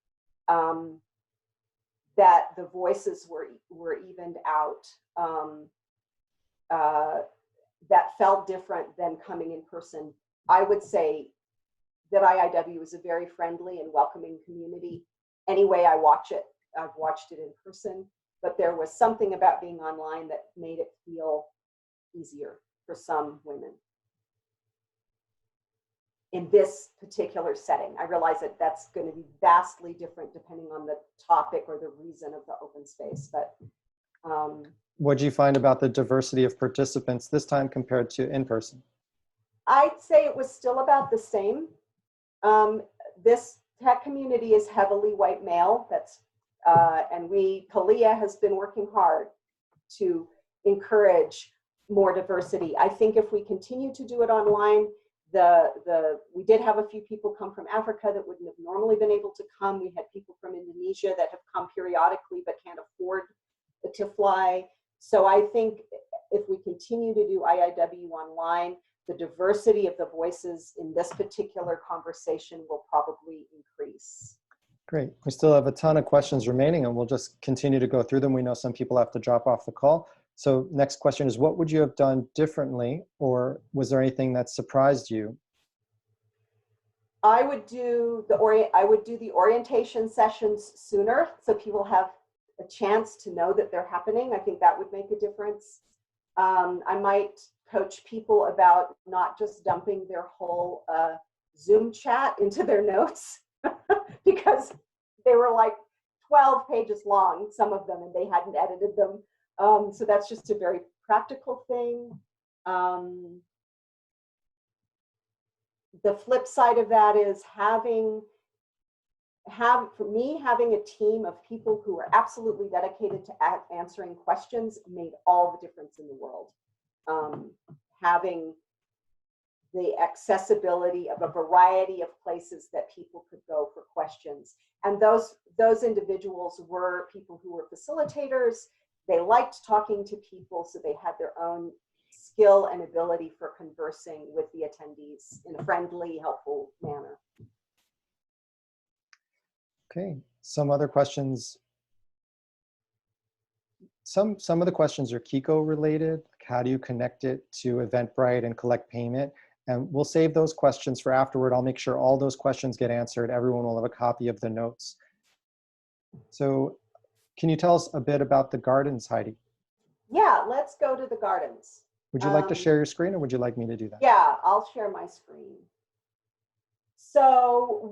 [SPEAKER 27] that the voices were evened out. That felt different than coming in person. I would say that IIW is a very friendly and welcoming community. Any way I watch it, I've watched it in person, but there was something about being online that made it feel easier for some women in this particular setting. I realize that that's going to be vastly different depending on the topic or the reason of the open space, but
[SPEAKER 1] what do you find about the diversity of participants this time compared to in person?
[SPEAKER 27] I'd say it was still about the same. This tech community is heavily white male. And Kalia has been working hard to encourage more diversity. I think if we continue to do it online, we did have a few people come from Africa that wouldn't have normally been able to come. We had people from Indonesia that have come periodically but can't afford to fly. So I think if we continue to do IIW online, the diversity of the voices in this particular conversation will probably increase.
[SPEAKER 1] Great. We still have a ton of questions remaining, and we'll just continue to go through them. We know some people have to drop off the call. So next question is, what would you have done differently, or was there anything that surprised you?
[SPEAKER 27] I would do the orientation sessions sooner, so people have a chance to know that they're happening. I think that would make a difference. I might coach people about not just dumping their whole Zoom chat into their notes because they were like 12 pages long, some of them, and they hadn't edited them. So that's just a very practical thing. The flip side of that is having a team of people who are absolutely dedicated to answering questions made all the difference in the world. Having the accessibility of a variety of places that people could go for questions. And those individuals were people who were facilitators. They liked talking to people, so they had their own skill and ability for conversing with the attendees in a friendly, helpful manner.
[SPEAKER 1] Okay, some other questions. Some of the questions are Qiqo related. How do you connect it to Eventbrite and collect payment? And we'll save those questions for afterward. I'll make sure all those questions get answered. Everyone will have a copy of the notes. So can you tell us a bit about the gardens, Heidi?
[SPEAKER 27] Yeah, let's go to the gardens.
[SPEAKER 1] Would you like to share your screen, or would you like me to do that?
[SPEAKER 27] Yeah, I'll share my screen. So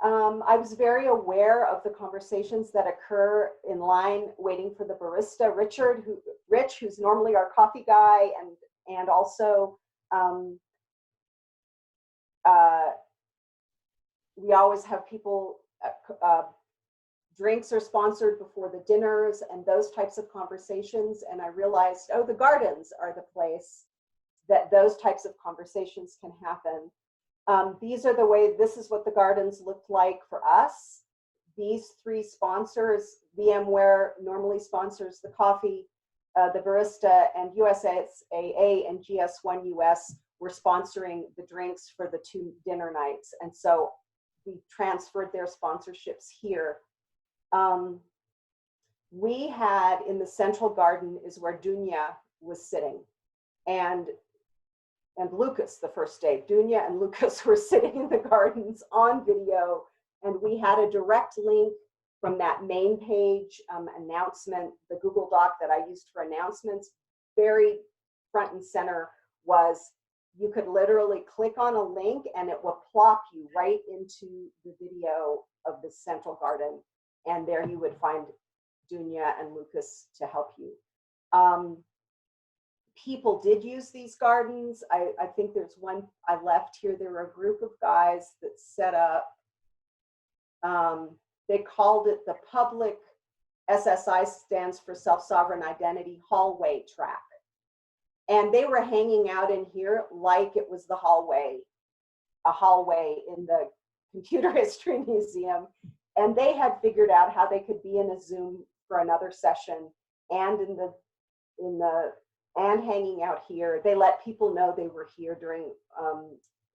[SPEAKER 27] I was very aware of the conversations that occur in line waiting for the barista, Rich, who's normally our coffee guy, and also we always have people, drinks are sponsored before the dinners and those types of conversations. And I realized, oh, the gardens are the place that those types of conversations can happen. This is what the gardens looked like for us. These three sponsors, VMware normally sponsors the coffee, the barista, and USAA and GS1 US were sponsoring the drinks for the 2 dinner nights. And so we transferred their sponsorships here. We had in the central garden is where Dunya was sitting, and Lucas the first day. Dunya and Lucas were sitting in the gardens on video, and we had a direct link from that main page announcement, the Google Doc that I used for announcements. Very front and center was you could literally click on a link and it will plop you right into the video of the central garden. And there you would find Dunya and Lucas to help you. People did use these gardens. I think there's one I left here. There were a group of guys that set up, they called it the public, SSI stands for Self-Sovereign Identity, hallway track. And they were hanging out in here like it was the hallway, a hallway in the Computer History Museum. And they had figured out how they could be in a Zoom for another session and and hanging out here. They let people know they were here during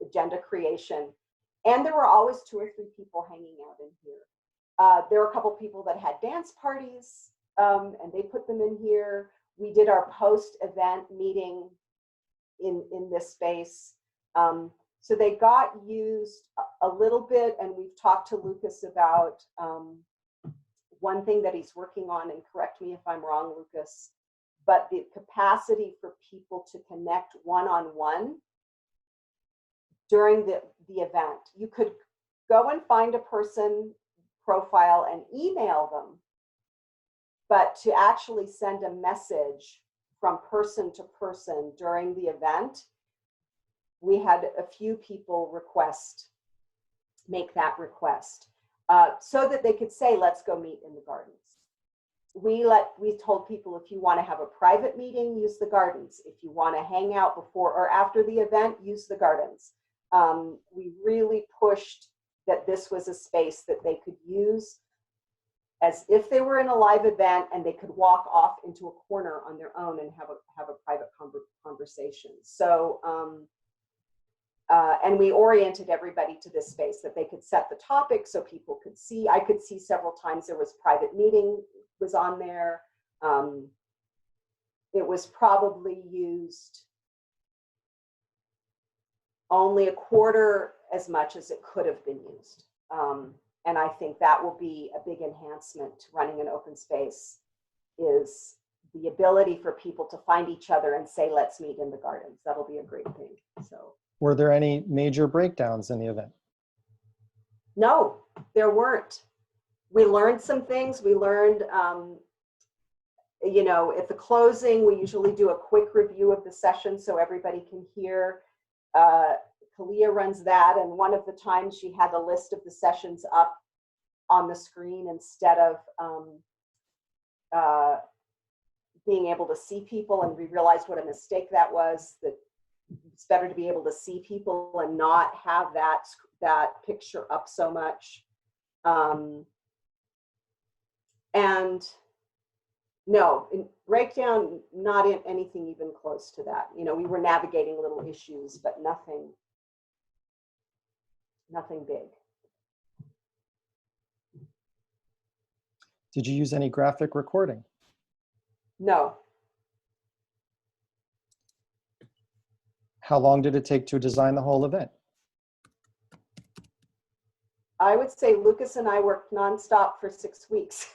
[SPEAKER 27] agenda creation. And there were always 2 or 3 people hanging out in here. There were a couple people that had dance parties and they put them in here. We did our post-event meeting in this space. So they got used a little bit, and we've talked to Lucas about one thing that he's working on, and correct me if I'm wrong, Lucas, but the capacity for people to connect one-on-one during the event. You could go and find a person profile and email them, but to actually send a message from person to person during the event, we had a few people make that request so that they could say, let's go meet in the gardens. We told people, if you want to have a private meeting, use the gardens. If you want to hang out before or after the event, use the gardens. We really pushed that this was a space that they could use as if they were in a live event, and they could walk off into a corner on their own and have a private conversation. So, and we oriented everybody to this space that they could set the topic so people could see. I could see several times there was private meeting was on there. It was probably used only a quarter as much as it could have been used. And I think that will be a big enhancement to running an open space, is the ability for people to find each other and say, let's meet in the gardens. That'll be a great thing. So, were there any major breakdowns in the event? No, there weren't. We learned some things. We learned, you know, at the closing, we usually do a quick review of the session so everybody can hear, Kalia runs that, and one of the times she had a list of the sessions up on the screen instead of being able to see people, and we realized what a mistake that was, that it's better to be able to see people and not have that picture up so much. And no, in breakdown, not in anything even close to that. You know, we were navigating little issues, but nothing big.
[SPEAKER 1] Did you use any graphic recording?
[SPEAKER 27] No.
[SPEAKER 1] How long did it take to design the whole event?
[SPEAKER 27] I would say Lucas and I worked nonstop for 6 weeks.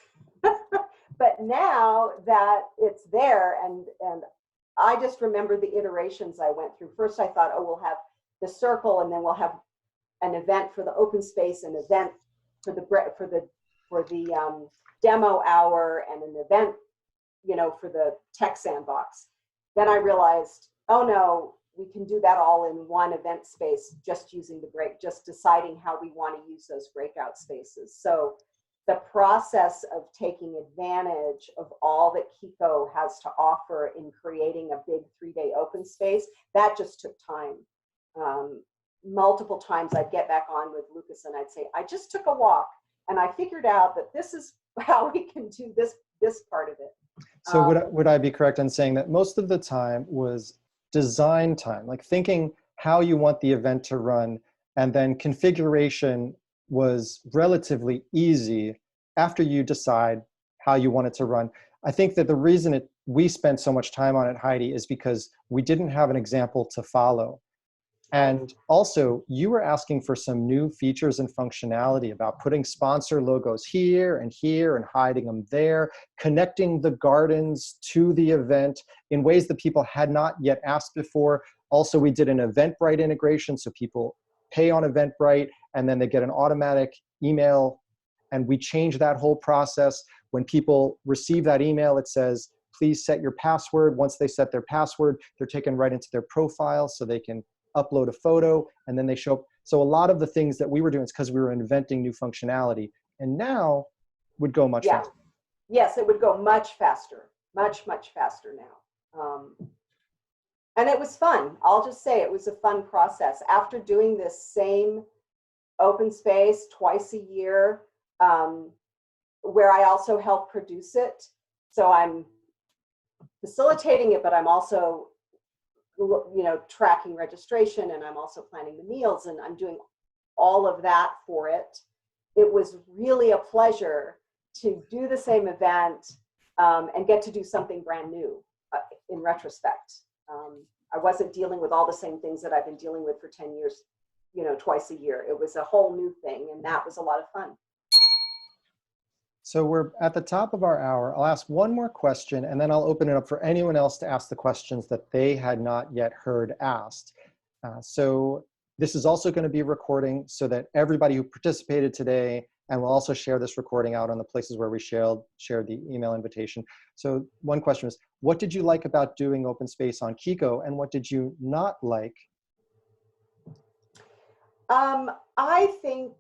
[SPEAKER 27] But now that it's there, and I just remember the iterations I went through. First, I thought, oh, we'll have the circle, and then we'll have an event for the open space, an event for the demo hour, and an event, you know, for the tech sandbox. Then I realized, oh no, we can do that all in one event space, just deciding how we want to use those breakout spaces. So the process of taking advantage of all that Qiqo has to offer in creating a big 3-day open space, that just took time. Multiple times I'd get back on with Lucas and I'd say, I just took a walk and I figured out that this is how we can do this part of it.
[SPEAKER 1] So would I be correct in saying that most of the time was design time, like thinking how you want the event to run, and then configuration was relatively easy after you decide how you want it to run? I think that the reason we spent so much time on it, Heidi, is because we didn't have an example to follow. And also, you were asking for some new features and functionality about putting sponsor logos here and hiding them there, connecting the gardens to the event in ways that people had not yet asked before. Also, we did an Eventbrite integration, so people pay on Eventbrite and then they get an automatic email, and we changed that whole process. When people receive that email, it says, please set your password. Once they set their password, they're taken right into their profile so they can upload a photo, and then they show up. So a lot of the things that we were doing is because we were inventing new functionality, and now would go much faster.
[SPEAKER 27] Yes, it would go much faster, much faster now. And it was fun. I'll just say it was a fun process. After doing this same open space twice a year, where I also help produce it. So I'm facilitating it, but I'm also, you know, tracking registration, and I'm also planning the meals, and I'm doing all of that for it. It was really a pleasure to do the same event and get to do something brand new in retrospect. I wasn't dealing with all the same things that I've been dealing with for 10 years, you know, twice a year. It was a whole new thing, and that was a lot of fun.
[SPEAKER 1] So we're at the top of our hour. I'll ask one more question, and then I'll open it up for anyone else to ask the questions that they had not yet heard asked. So this is also going to be recording so that everybody who participated today, and we'll also share this recording out on the places where we shared the email invitation. So one question is, what did you like about doing open space on Qiqo, and what did you not like?
[SPEAKER 27] I think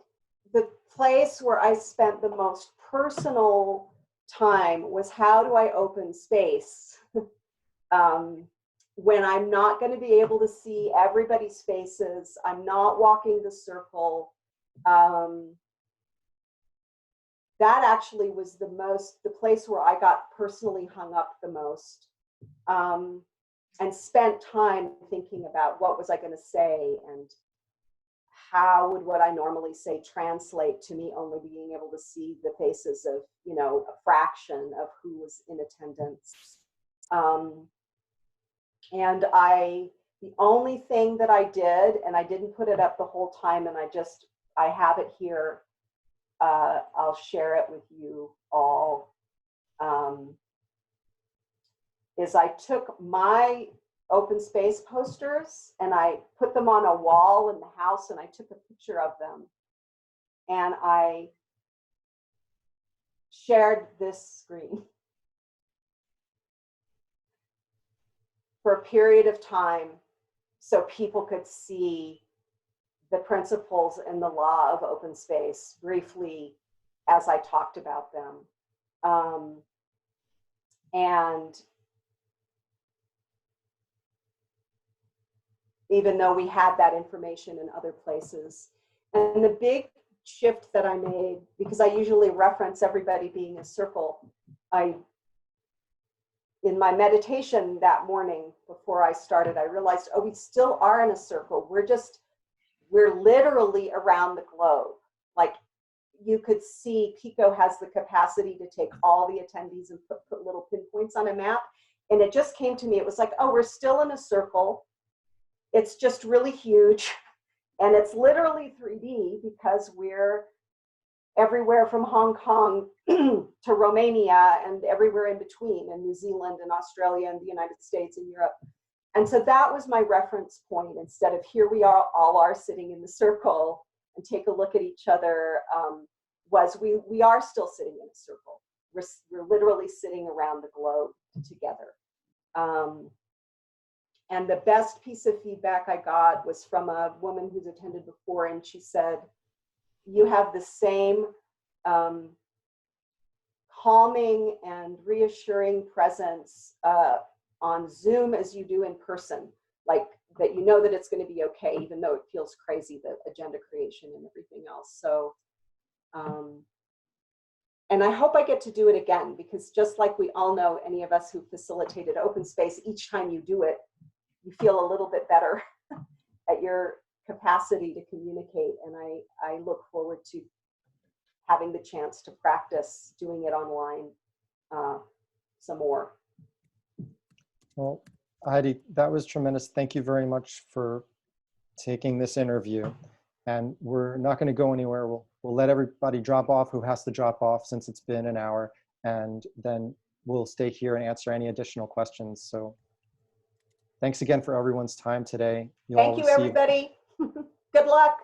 [SPEAKER 27] the place where I spent the most personal time was, how do I open space when I'm not going to be able to see everybody's faces, I'm not walking the circle. That actually was the place where I got personally hung up the most, and spent time thinking about what was I going to say, and how would what I normally say translate to me only being able to see the faces of, you know, a fraction of who was in attendance. And the only thing that I did, and I didn't put it up the whole time, and I have it here, I'll share it with you all, is I took my open space posters and I put them on a wall in the house, and I took a picture of them, and I shared this screen for a period of time so people could see the principles and the law of open space briefly as I talked about them. And even though we had that information in other places. And the big shift that I made, because I usually reference everybody being a circle, in my meditation that morning before I started, I realized, oh, we still are in a circle. We're literally around the globe. Like, you could see Qiqo has the capacity to take all the attendees and put little pinpoints on a map. And it just came to me, it was like, oh, we're still in a circle. It's just really huge. And it's literally 3D because we're everywhere from Hong Kong to Romania and everywhere in between, and New Zealand and Australia and the United States and Europe. And so that was my reference point. Instead of here we all are sitting in the circle and take a look at each other, was we are still sitting in a circle. We're literally sitting around the globe together. And the best piece of feedback I got was from a woman who's attended before, and she said, you have the same calming and reassuring presence on Zoom as you do in person, like that you know that it's going to be okay, even though it feels crazy, the agenda creation and everything else. So, and I hope I get to do it again, because just like we all know, any of us who facilitated open space, each time you do it, you feel a little bit better at your capacity to communicate. And I look forward to having the chance to practice doing it online some more.
[SPEAKER 1] Well, Heidi, that was tremendous. Thank you very much for taking this interview. And we're not going to go anywhere. We'll let everybody drop off who has to drop off, since it's been an hour, and then we'll stay here and answer any additional questions. So thanks again for everyone's time today.
[SPEAKER 27] Thank you, everybody. Good luck.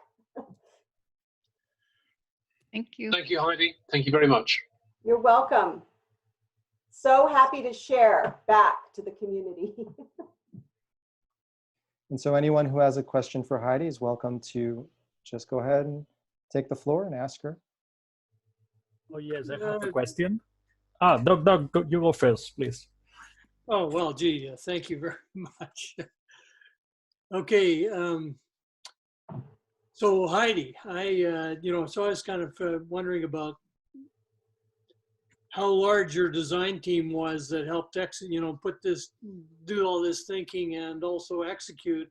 [SPEAKER 24] Thank you.
[SPEAKER 2] Thank you, Heidi. Thank you very much.
[SPEAKER 27] You're welcome. So happy to share back to the community.
[SPEAKER 1] And so anyone who has a question for Heidi is welcome to just go ahead and take the floor and ask her.
[SPEAKER 18] Oh, yes, I have a question. Doug, you go first, please.
[SPEAKER 4] Oh, well, gee, thank you very much. Okay, so Heidi, so I was kind of wondering about how large your design team was that helped do all this thinking and also execute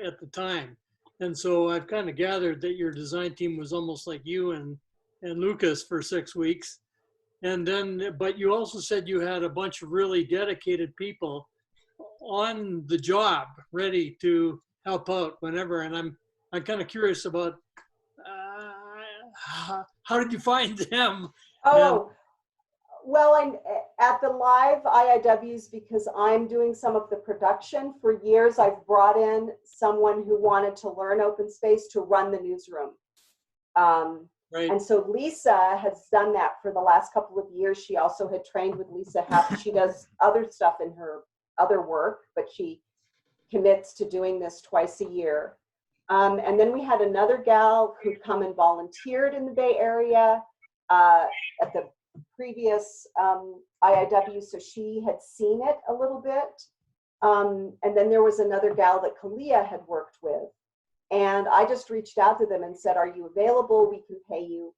[SPEAKER 4] at the time. And so I've kind of gathered that your design team was almost like you and Lucas for 6 weeks. And then, but you also said you had a bunch of really dedicated people on the job, ready to help out whenever. And I'm kind of curious about how did you find them?
[SPEAKER 27] Oh, well, I'm at the live IIWs, because I'm doing some of the production. For years, I've brought in someone who wanted to learn open space to run the newsroom. Right. And so Lisa has done that for the last couple of years. She also had trained with Lisa. She does other stuff in her other work, but she commits to doing this twice a year. And then we had another gal who'd come and volunteered in the Bay Area at the previous IIW, so she had seen it a little bit. And then there was another gal that Kalia had worked with. And I just reached out to them and said, are you available? We can pay you.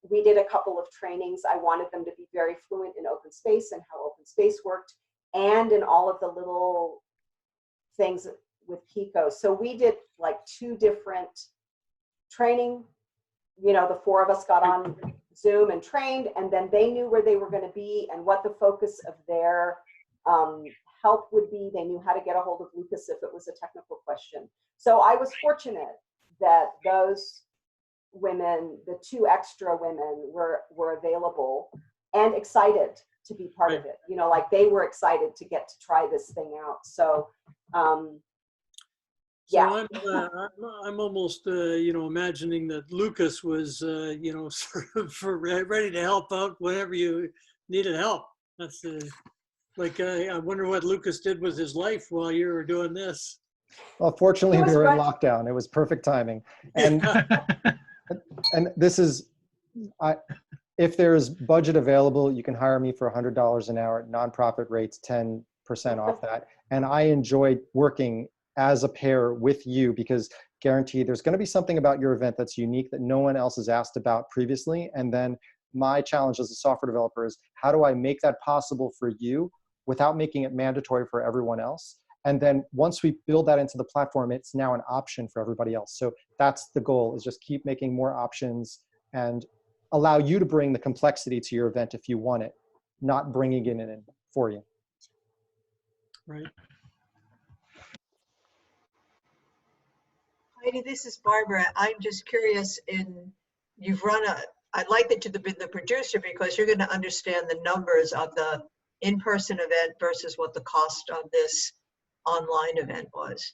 [SPEAKER 27] We did a couple of trainings. I wanted them to be very fluent in open space and how open space worked, and in all of the little things with Qiqo. So we did like 2 different training. The 4 of us got on Zoom and trained, and then they knew where they were going to be and what the focus of their help would be. They knew how to get a hold of Lucas if it was a technical question. So I was fortunate that those women, the 2 extra women, were available and excited to be part of it. Like they were excited to get to try this thing out. So yeah.
[SPEAKER 4] So I'm almost, imagining that Lucas was, sort of ready to help out whenever you needed help. That's I wonder what Lucas did with his life while you were doing this.
[SPEAKER 1] Well, fortunately,
[SPEAKER 27] It was
[SPEAKER 1] we were in
[SPEAKER 27] right.
[SPEAKER 1] lockdown. It was perfect timing. And this is, if there's budget available, you can hire me for $100 an hour. Nonprofit rates 10% off that. And I enjoyed working as a pair with you because guaranteed there's going to be something about your event that's unique that no one else has asked about previously. And then my challenge as a software developer is how do I make that possible for you without making it mandatory for everyone else? And then once we build that into the platform, it's now an option for everybody else. So that's the goal, is just keep making more options and allow you to bring the complexity to your event if you want it, not bringing it in for you.
[SPEAKER 4] Right.
[SPEAKER 15] Heidi, this is Barbara. I'm just curious, I'd like that you've been the producer because you're going to understand the numbers of the in-person event versus what the cost of this online event was.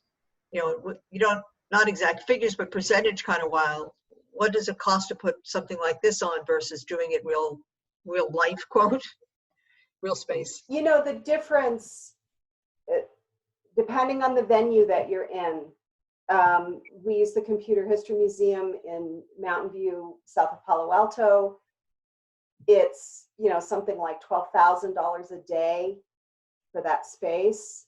[SPEAKER 15] You know, you don't, not exact figures, but percentage kind of while. What does it cost to put something like this on versus doing it real life, quote, real space?
[SPEAKER 27] You know, the difference, depending on the venue that you're in, we use the Computer History Museum in Mountain View, south of Palo Alto. It's, you know, something like $12,000 a day for that space.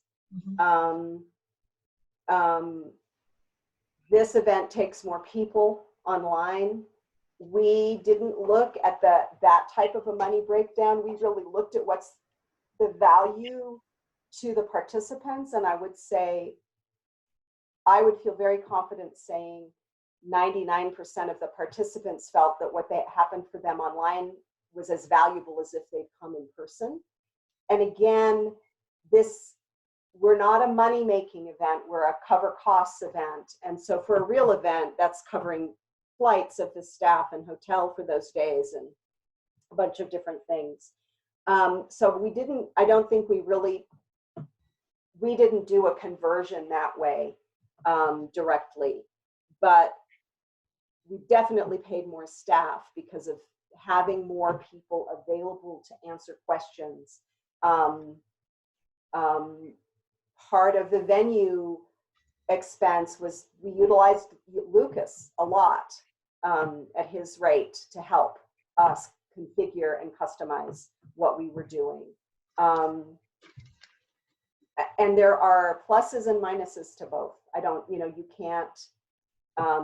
[SPEAKER 27] This event takes more people online. We didn't look at that type of a money breakdown. We really looked at what's the value to the participants. And I would say, I would feel very confident saying 99% of the participants felt that what happened for them online was as valuable as if they'd come in person. And again, we're not a money-making event, we're a cover costs event. And so for a real event, that's covering flights of the staff and hotel for those days and a bunch of different things. So I don't think we didn't do a conversion that way directly, but we definitely paid more staff because of having more people available to answer questions. Part of the venue expense was we utilized Lucas a lot at his rate to help us configure and customize what we were doing. And there are pluses and minuses to both. You can't,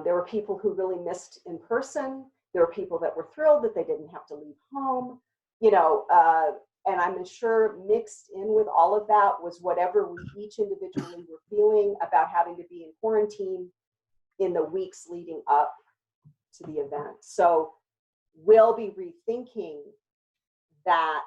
[SPEAKER 27] there were people who really missed in person. There were people that were thrilled that they didn't have to leave home, and I'm sure mixed in with all of that was whatever we each individually were feeling about having to be in quarantine in the weeks leading up to the event. So we'll be rethinking that,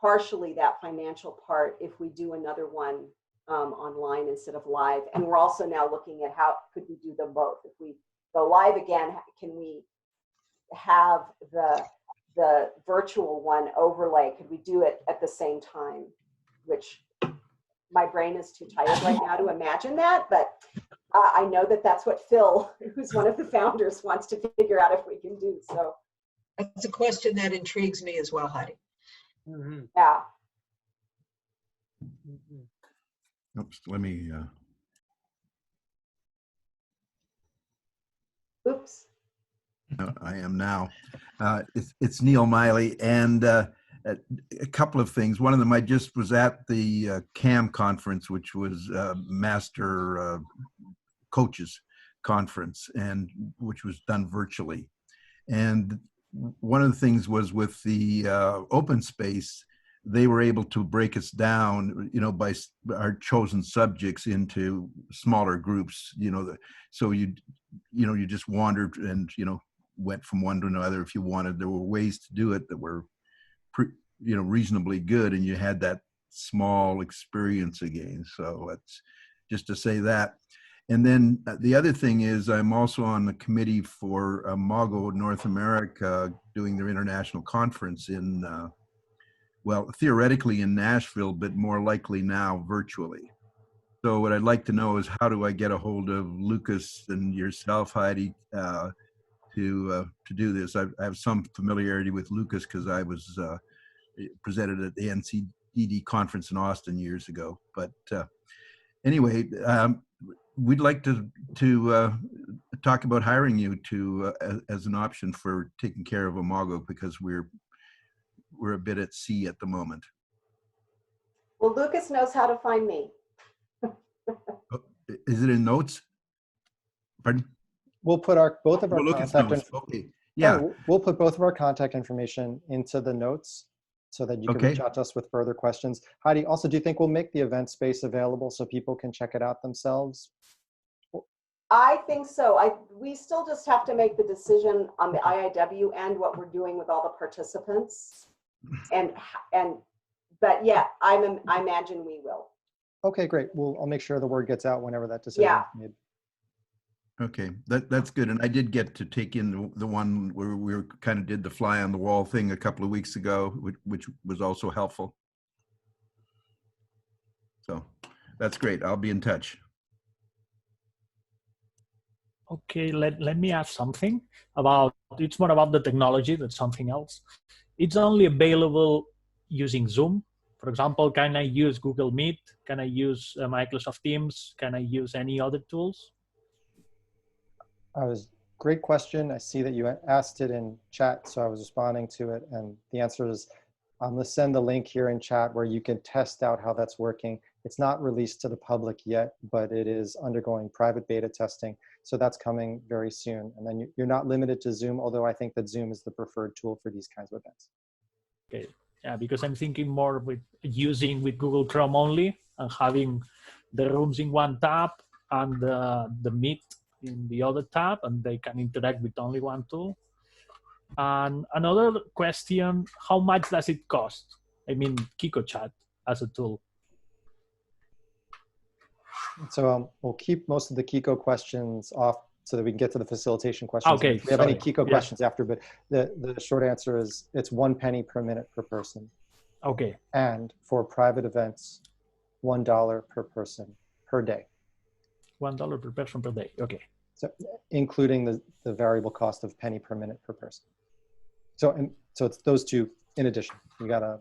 [SPEAKER 27] partially that financial part, if we do another one online instead of live. And we're also now looking at how could we do them both. If we go live again, can we have the virtual one overlay? Could we do it at the same time? Which my brain is too tired right now to imagine that, but I know that that's what Phil, who's one of the founders, wants to figure out if we can do. So
[SPEAKER 15] that's a question that intrigues me as well, Heidi.
[SPEAKER 27] Yeah.
[SPEAKER 5] Oops, let me.
[SPEAKER 27] Oops.
[SPEAKER 5] I am now. It's Neil Miley, and a couple of things. One of them, I just was at the CAM conference, which was Master Coaches Conference, and which was done virtually. And one of the things was with the open space, they were able to break us down, by our chosen subjects into smaller groups, so you just wandered and, went from one to another if you wanted. There were ways to do it that were, reasonably good, and you had that small experience again. So that's just to say that. And then the other thing is I'm also on the committee for MAGO North America doing their international conference in, theoretically in Nashville, but more likely now virtually. So what I'd like to know is how do I get a hold of Lucas and yourself, Heidi, to do this? I have some familiarity with Lucas because I was presented at the NCDD conference in Austin years ago. But anyway, we'd like to talk about hiring you to as an option for taking care of Imago, because we're a bit at sea at the moment.
[SPEAKER 27] Well, Lucas knows how to find me.
[SPEAKER 5] Is it in notes? Pardon?
[SPEAKER 1] We'll put both of our
[SPEAKER 5] Lucas
[SPEAKER 1] contact
[SPEAKER 5] knows. Okay. Yeah.
[SPEAKER 1] we'll put both of our contact information into the notes so that you can reach out to us with further questions. Heidi, also, do you think we'll make the event space available so people can check it out themselves?
[SPEAKER 27] I think so. We still just have to make the decision on the IIW and what we're doing with all the participants. But yeah, I imagine we will.
[SPEAKER 1] Okay, great. I'll make sure the word gets out whenever that decision is made.
[SPEAKER 5] Okay, that's good. And I did get to take in the one where we kind of did the fly on the wall thing a couple of weeks ago, which was also helpful. So that's great. I'll be in touch.
[SPEAKER 18] Okay, let me ask something about, it's more about the technology than something else. It's only available using Zoom. For example, can I use Google Meet? Can I use Microsoft Teams? Can I use any other tools?
[SPEAKER 1] Great question. I see that you asked it in chat, so I was responding to it. And the answer is, I'm going to send the link here in chat where you can test out how that's working. It's not released to the public yet, but it is undergoing private beta testing. So that's coming very soon. And then you're not limited to Zoom, although I think that Zoom is the preferred tool for these kinds of events.
[SPEAKER 18] Okay, yeah, because I'm thinking more with using with Google Chrome only and having the rooms in one tab and the Meet in the other tab, and they can interact with only one tool. And another question, how much does it cost? I mean, Qiqo Chat as a tool.
[SPEAKER 1] So we'll keep most of the Qiqo questions off so that we can get to the facilitation questions.
[SPEAKER 18] Okay,
[SPEAKER 1] if we have any Qiqo questions after, but the short answer is it's 1 penny per minute per person.
[SPEAKER 18] Okay.
[SPEAKER 1] And for private events, $1 per person per day.
[SPEAKER 18] $1 per person per day, okay.
[SPEAKER 1] So including the variable cost of penny per minute per person. So it's those two in addition. You gotta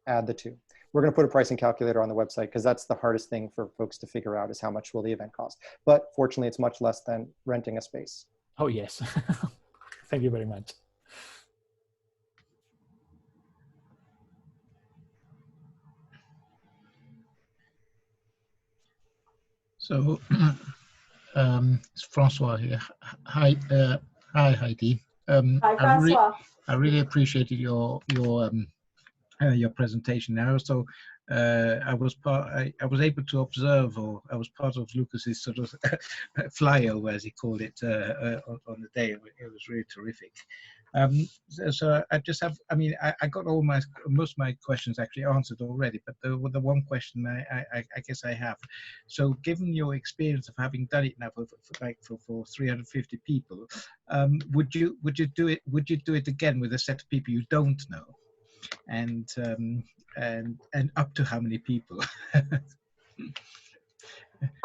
[SPEAKER 1] add the two. We're gonna put a pricing calculator on the website because that's the hardest thing for folks to figure out is how much will the event cost. But fortunately, it's much less than renting a space.
[SPEAKER 18] Oh yes, thank you very much.
[SPEAKER 6] So it's Francois here. Hi, Heidi.
[SPEAKER 27] Hi, Francois.
[SPEAKER 6] I really appreciated your presentation. And also, I was able to observe, or I was part of Lucas's sort of flyover, as he called it, on the day. It was really terrific. So I just have, I mean, I got most of my questions actually answered already, but the one question I guess I have. So given your experience of having done it now for 350 people, would you do it again with a set of people you don't know? And up to how many people?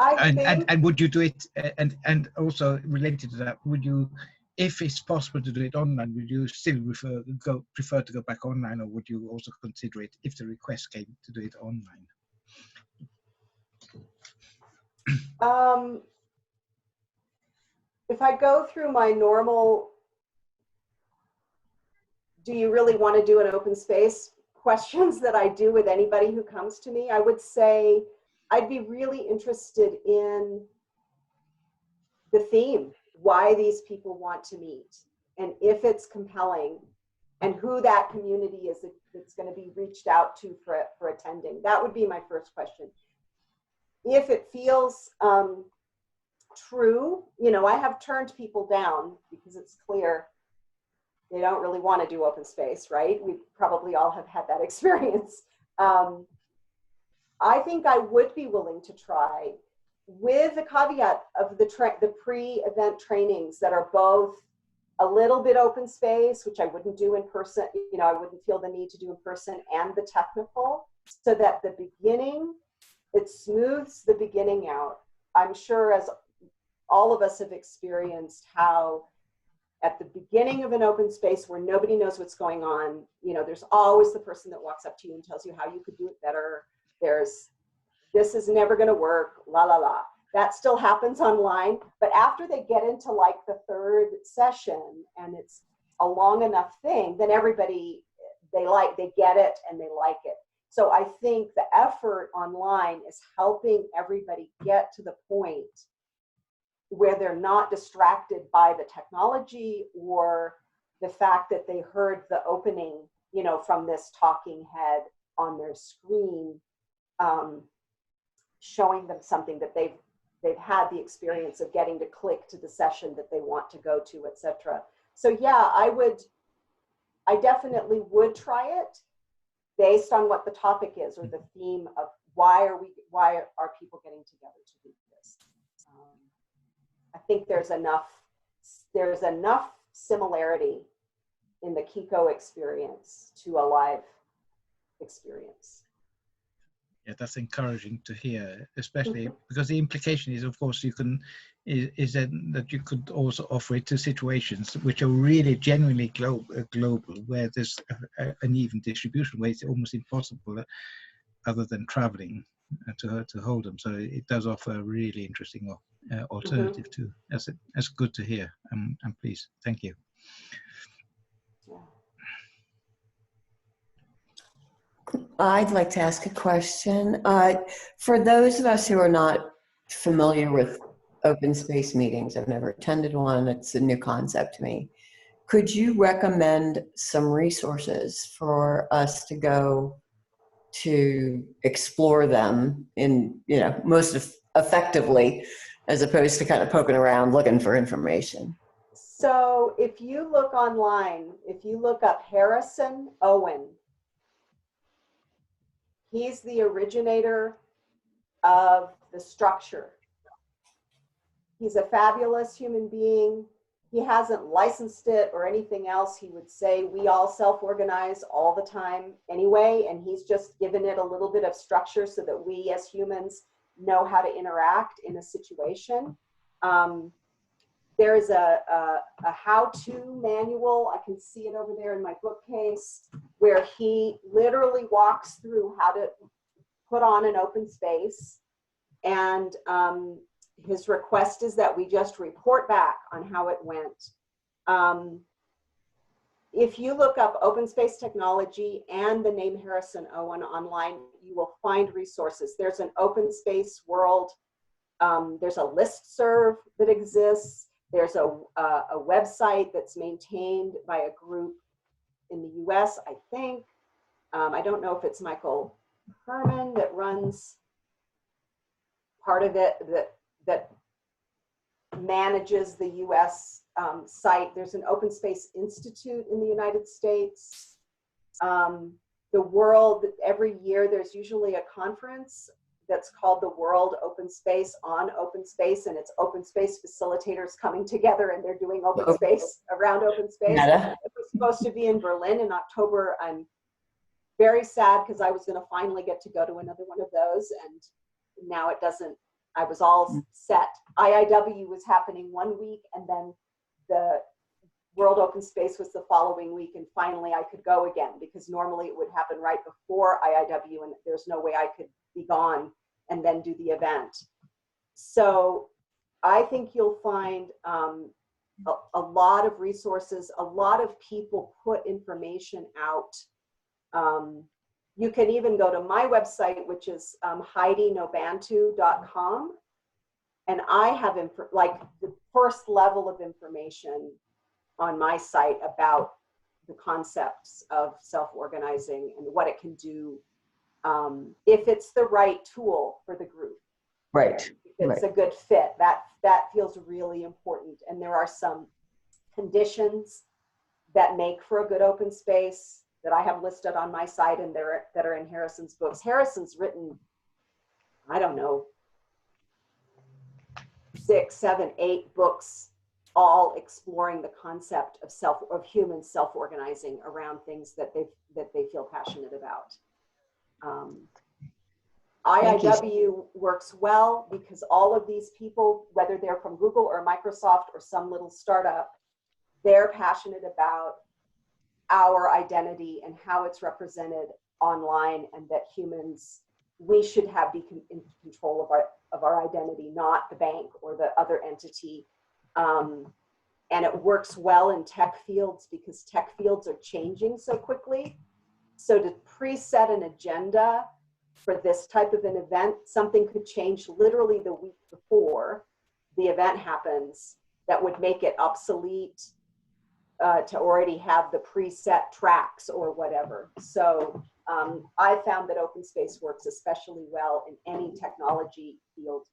[SPEAKER 6] And would you do it? And also related to that, would you, if it's possible to do it online, would you still prefer to go back online, or would you also consider it if the request came to do it online?
[SPEAKER 27] If I go through my normal, do you really want to do an open space questions that I do with anybody who comes to me, I would say I'd be really interested in the theme, why these people want to meet, and if it's compelling, and who that community is that's going to be reached out to for attending. That would be my first question. If it feels true, you know, I have turned people down because it's clear they don't really want to do open space, right? We probably all have had that experience. I think I would be willing to try, with the caveat of the pre-event trainings that are both a little bit open space, which I wouldn't do in person, you know, I wouldn't feel the need to do in person, and the technical, so that the beginning, it smooths the beginning out. I'm sure, as all of us have experienced, how at the beginning of an open space where nobody knows what's going on, you know, there's always the person that walks up to you and tells you how you could do it better. There's this is never going to work, la, la, la. That still happens online. But after they get into like the third session and it's a long enough thing, then everybody, they get it and they like it. So I think the effort online is helping everybody get to the point where they're not distracted by the technology or the fact that they heard the opening, you know, from this talking head on their screen, showing them something that they've had the experience of getting to click to the session that they want to go to, etc. So yeah, I definitely would try it based on what the topic is or the theme of why are people getting together to do this. I think there's enough similarity in the Qiqo experience to a live experience.
[SPEAKER 6] Yeah, that's encouraging to hear, especially because the implication is, of course, is that you could also offer it to situations which are really genuinely global, where there's an even distribution, where it's almost impossible other than traveling to hold them. So it does offer a really interesting alternative too. That's good to hear. I'm pleased. Thank you.
[SPEAKER 20] I'd like to ask a question. For those of us who are not familiar with open space meetings, I've never attended one, it's a new concept to me. Could you recommend some resources for us to go to explore them in, you know, most effectively, as opposed to kind of poking around looking for information?
[SPEAKER 27] So if you look online, if you look up Harrison Owen, he's the originator of the structure. He's a fabulous human being. He hasn't licensed it or anything else. He would say we all self-organize all the time anyway, and he's just given it a little bit of structure so that we as humans know how to interact in a situation. There's a how-to manual, I can see it over there in my bookcase, where he literally walks through how to put on an open space. And his request is that we just report back on how it went. If you look up open space technology and the name Harrison Owen online, you will find resources. There's an open space world. There's a listserv that exists. There's a website that's maintained by a group in the US, I think. I don't know if it's Michael Herman that runs part of it, that manages the US site. There's an Open Space Institute in the United States. The world, every year there's usually a conference that's called the World Open Space on Open Space, and it's open space facilitators coming together and they're doing open space around open space. It was supposed to be in Berlin in October. I'm very sad because I was going to finally get to go to another one of those, and now it doesn't. I was all set. IIW was happening 1 week, and then the World Open Space was the following week, and finally I could go again, because normally it would happen right before IIW, and there's no way I could be gone and then do the event. So I think you'll find a lot of resources, a lot of people put information out. You can even go to my website, which is HeidiNobantu.com, and I have like the first level of information on my site about the concepts of self-organizing and what it can do if it's the right tool for the group.
[SPEAKER 20] Right.
[SPEAKER 27] If it's a good fit, that feels really important. And there are some conditions that make for a good open space that I have listed on my site and that are in Harrison's books. Harrison's written, I don't know, 6, 7, 8 books, all exploring the concept of human self-organizing around things that they feel passionate about. IIW works well because all of these people, whether they're from Google or Microsoft or some little startup, they're passionate about our identity and how it's represented online, and that humans we should be in control of our identity, not the bank or the other entity. And it works well in tech fields because tech fields are changing so quickly. So to preset an agenda for this type of an event, something could change literally the week before the event happens that would make it obsolete to already have the preset tracks or whatever. So I found that open space works especially well in any technology field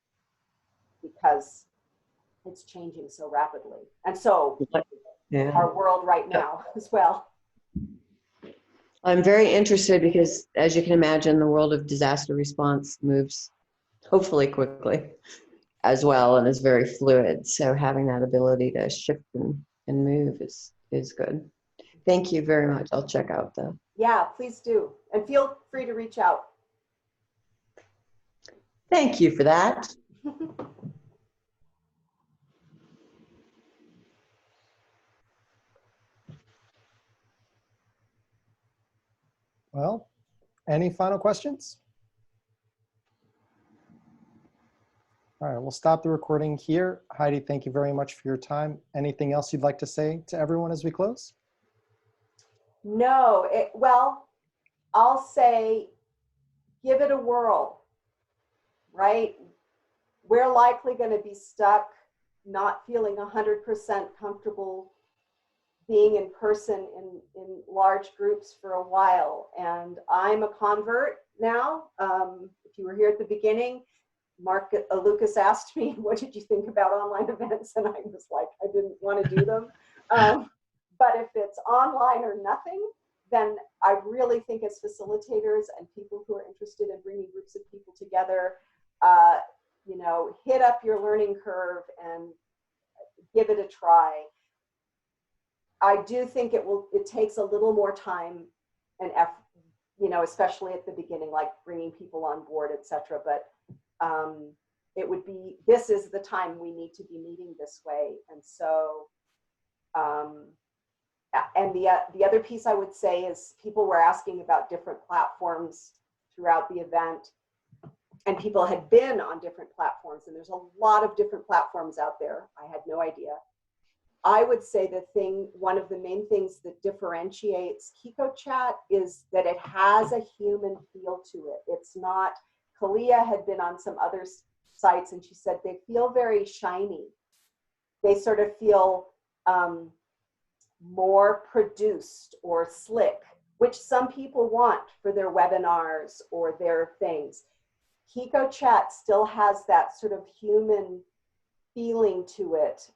[SPEAKER 27] because it's changing so rapidly. And so our world right now as well.
[SPEAKER 20] I'm very interested because, as you can imagine, the world of disaster response moves hopefully quickly as well and is very fluid. So having that ability to shift and move is good. Thank you very much. I'll check out the.
[SPEAKER 27] Yeah, please do. And feel free to reach out.
[SPEAKER 20] Thank you for that.
[SPEAKER 1] Well, any final questions? All right, we'll stop the recording here. Heidi, thank you very much for your time. Anything else you'd like to say to everyone as we close?
[SPEAKER 27] No, well, I'll say, give it a whirl, right? We're likely going to be stuck not feeling 100% comfortable being in person in large groups for a while. And I'm a convert now. If you were here at the beginning, Lucas asked me, what did you think about online events? And I was like, I didn't want to do them. But if it's online or nothing, then I really think as facilitators and people who are interested in bringing groups of people together, you know, hit up your learning curve and give it a try. I do think it takes a little more time and effort, you know, especially at the beginning, like bringing people on board, etc. But this is the time we need to be meeting this way. And so, and the other piece I would say is people were asking about different platforms throughout the event, and people had been on different platforms, and there's a lot of different platforms out there. I had no idea. I would say one of the main things that differentiates Qiqo Chat is that it has a human feel to it. It's not, Kalia had been on some other sites and she said they feel very shiny. They sort of feel more produced or slick, which some people want for their webinars or their things. Qiqo Chat still has that sort of human feeling to it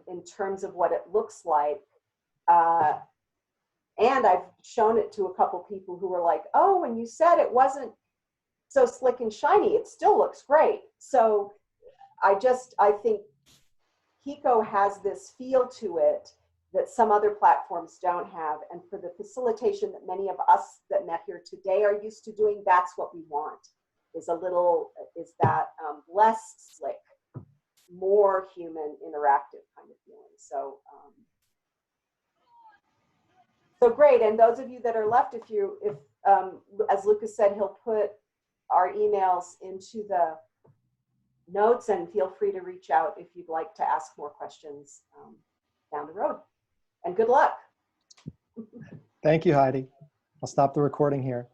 [SPEAKER 27] in terms of what it looks like. And I've shown it to a couple people who were like, oh, when you said it wasn't so slick and shiny, it still looks great. So I think Qiqo has this feel to it that some other platforms don't have. And for the facilitation that many of us that met here today are used to doing, that's what we want, is that less slick, more human, interactive kind of feeling. So, so great. And those of you that are left, if as Lucas said, he'll put our emails into the notes, and feel free to reach out if you'd like to ask more questions down the road. And good luck.
[SPEAKER 1] Thank you, Heidi. I'll stop the recording here.